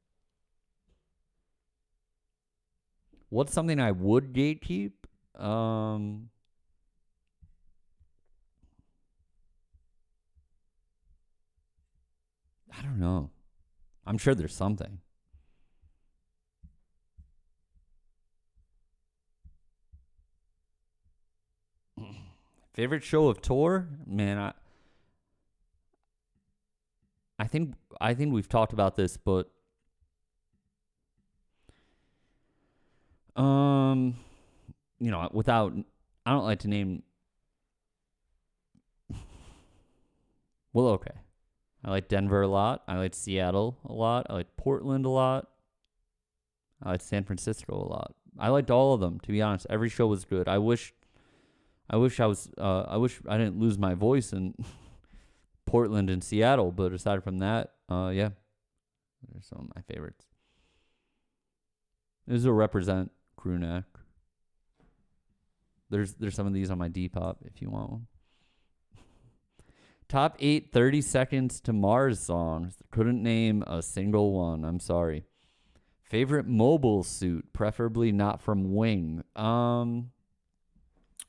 What's something I would gatekeep? I don't know. I'm sure there's something. Favorite show of tour? Man, I think we've talked about this, but without, I don't like to name. Well, okay. I like Denver a lot. I like Seattle a lot. I like Portland a lot. I like San Francisco a lot. I liked all of them, to be honest. Every show was good. I wish I didn't lose my voice in Portland and Seattle, but aside from that, yeah. There's some of my favorites. This will represent crew neck. There's some of these on my Depop if you want one. Top 8 30 Seconds to Mars songs. Couldn't name a single one. I'm sorry. Favorite mobile suit, preferably not from Wing. I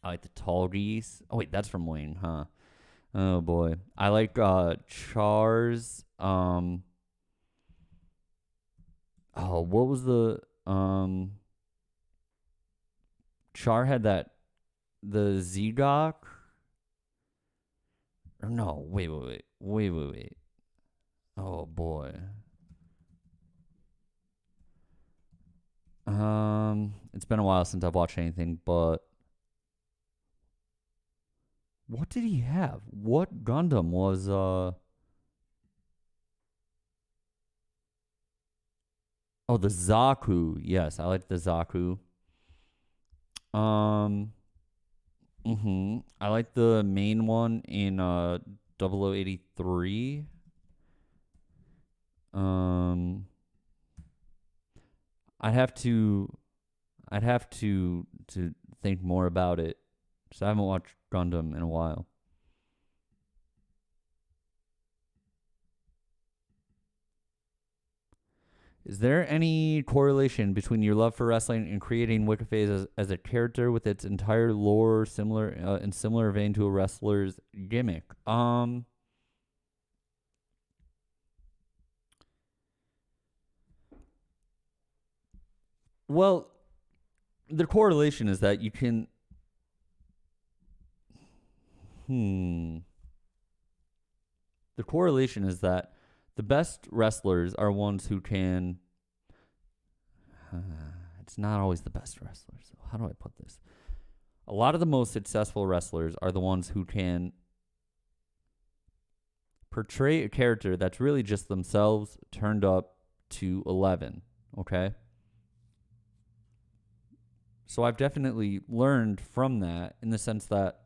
like the Tall Geese. Oh, wait, that's from Wing, huh? Oh, boy. I like Char's. What was the... Char had the Zegok. Or no, wait. Oh boy. It's been a while since I've watched anything, but what did he have? What Gundam was Oh, the Zaku. Yes, I like the Zaku. I like the main one in 0083. I'd have to think more about it. So I haven't watched Gundam in a while. Is there any correlation between your love for wrestling and creating WICCA as a character with its entire lore in similar vein to a wrestler's gimmick? Well, the correlation is that you can. The correlation is that the best wrestlers are ones who can. It's not always the best wrestlers. How do I put this? A lot of the most successful wrestlers are the ones who can portray a character that's really just themselves turned up to 11. Okay? So I've definitely learned from that in the sense that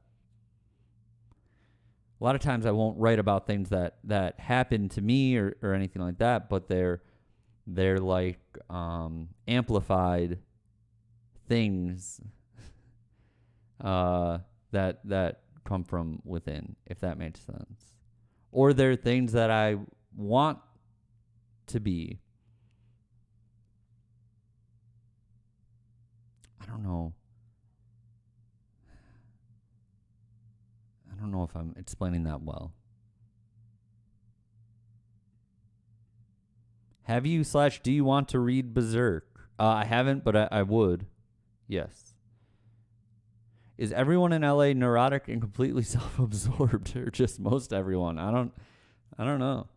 a lot of times I won't write about things that happen to me or anything like that, but they're like amplified things that come from within, if that makes sense. Or they're things that I want to be. I don't know. I don't know if I'm explaining that well. Have you / do you want to read Berserk? I haven't, but I would. Yes. Is everyone in LA neurotic and completely self-absorbed, or just most everyone? I don't know.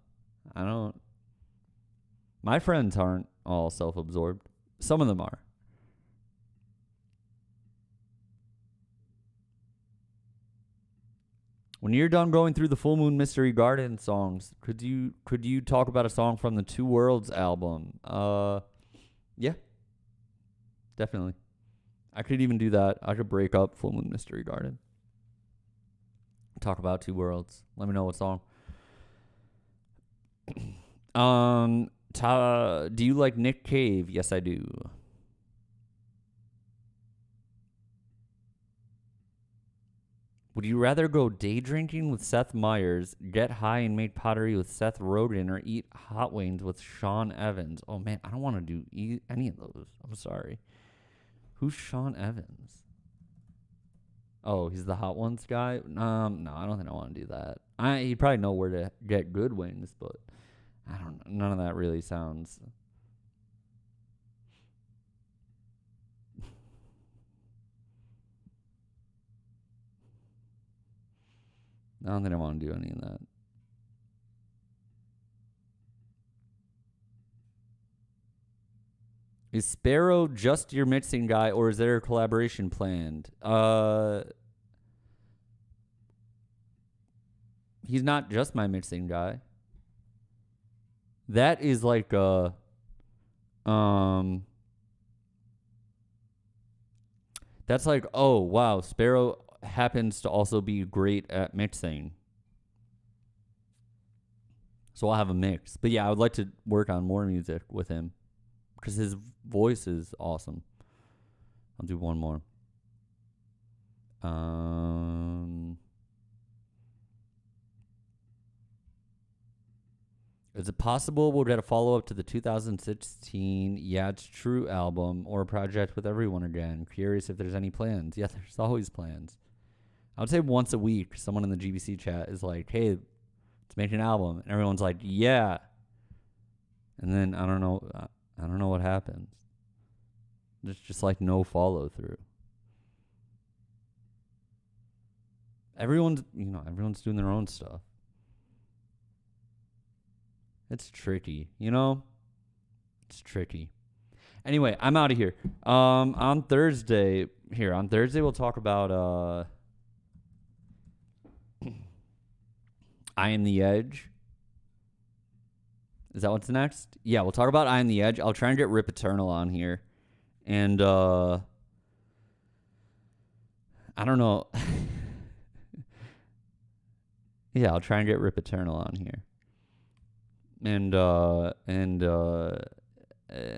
My friends aren't all self-absorbed. Some of them are. When you're done going through the Full Moon Mystery Garden songs, could you talk about a song from the Two Worlds album? Yeah. Definitely. I could even do that. I could break up Full Moon Mystery Garden. Talk about Two Worlds. Let me know what song. Do you like Nick Cave? Yes, I do. Would you rather go day drinking with Seth Meyers, get high and make pottery with Seth Rogen, or eat hot wings with Sean Evans? Oh, man, I don't want to do any of those. I'm sorry. Who's Sean Evans? Oh, he's the Hot Ones guy? No, I don't think I want to do that. He'd probably know where to get good wings, but I don't know. None of that really sounds... I don't think I want to do any of that. Is Sparrow just your mixing guy, or is there a collaboration planned? He's not just my mixing guy. That is like that's like, oh wow, Sparrow happens to also be great at mixing. So I'll have a mix. But yeah, I would like to work on more music with him because his voice is awesome. I'll do one more. Is it possible we'll get a follow-up to the 2016 Yeah It's True album or a project with everyone again? Curious if there's any plans. Yeah, there's always plans. I would say once a week, someone in the GBC chat is like, hey, let's make an album. And everyone's like, yeah. And then I don't know what happens. There's just like no follow through. Everyone's doing their own stuff. It's tricky, It's tricky. Anyway, I'm out of here. On Thursday we'll talk about I Am the Edge. Is that what's next? Yeah, we'll talk about I Am the Edge. I'll try and get Rip Eternal on here. And I don't know. Yeah, I'll try and get Rip Eternal on here. And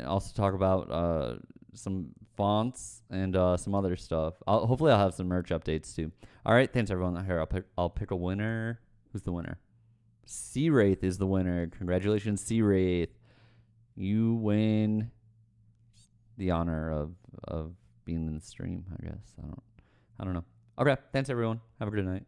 also talk about some fonts and some other stuff. Hopefully I'll have some merch updates too. All right, thanks everyone. Here, I'll pick a winner. Who's the winner? C Wraith is the winner. Congratulations, C Wraith. You win the honor of being in the stream, I guess. I don't know. Okay, thanks everyone. Have a good night.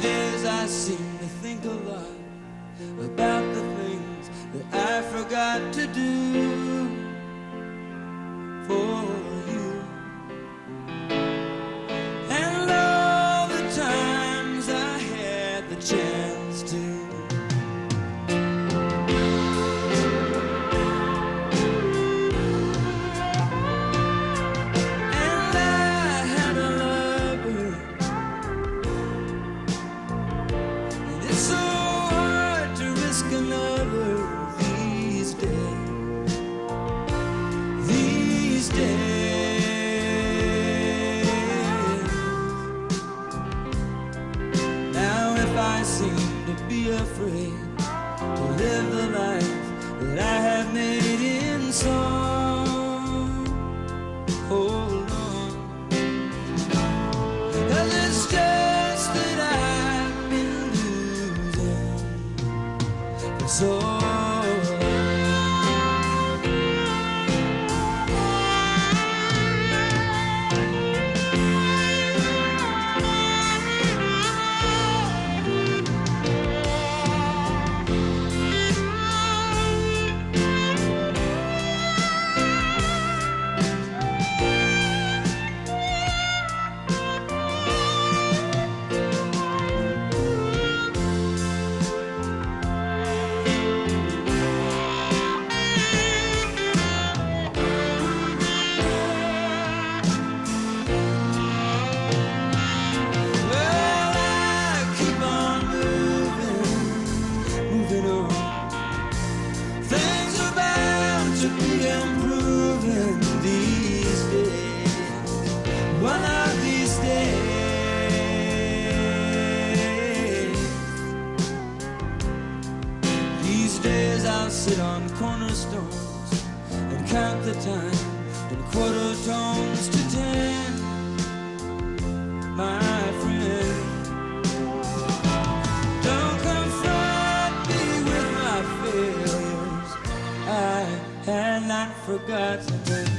days I seem to think a lot about the things that I forgot to do for you, and all the times I had the chance to. And I had a lover, and it's so hard to risk another these days. These days. Now if I seem to be afraid to live the life that I have made in song, hold on, 'cause it's just that I've been losing for so long. Well, I keep on moving on. Things are bound to be improving these days. One of these days. These days I'll sit on cornerstones and count the time in quarter tones to 10. My friend, don't confront me with my failures. I had not forgotten them.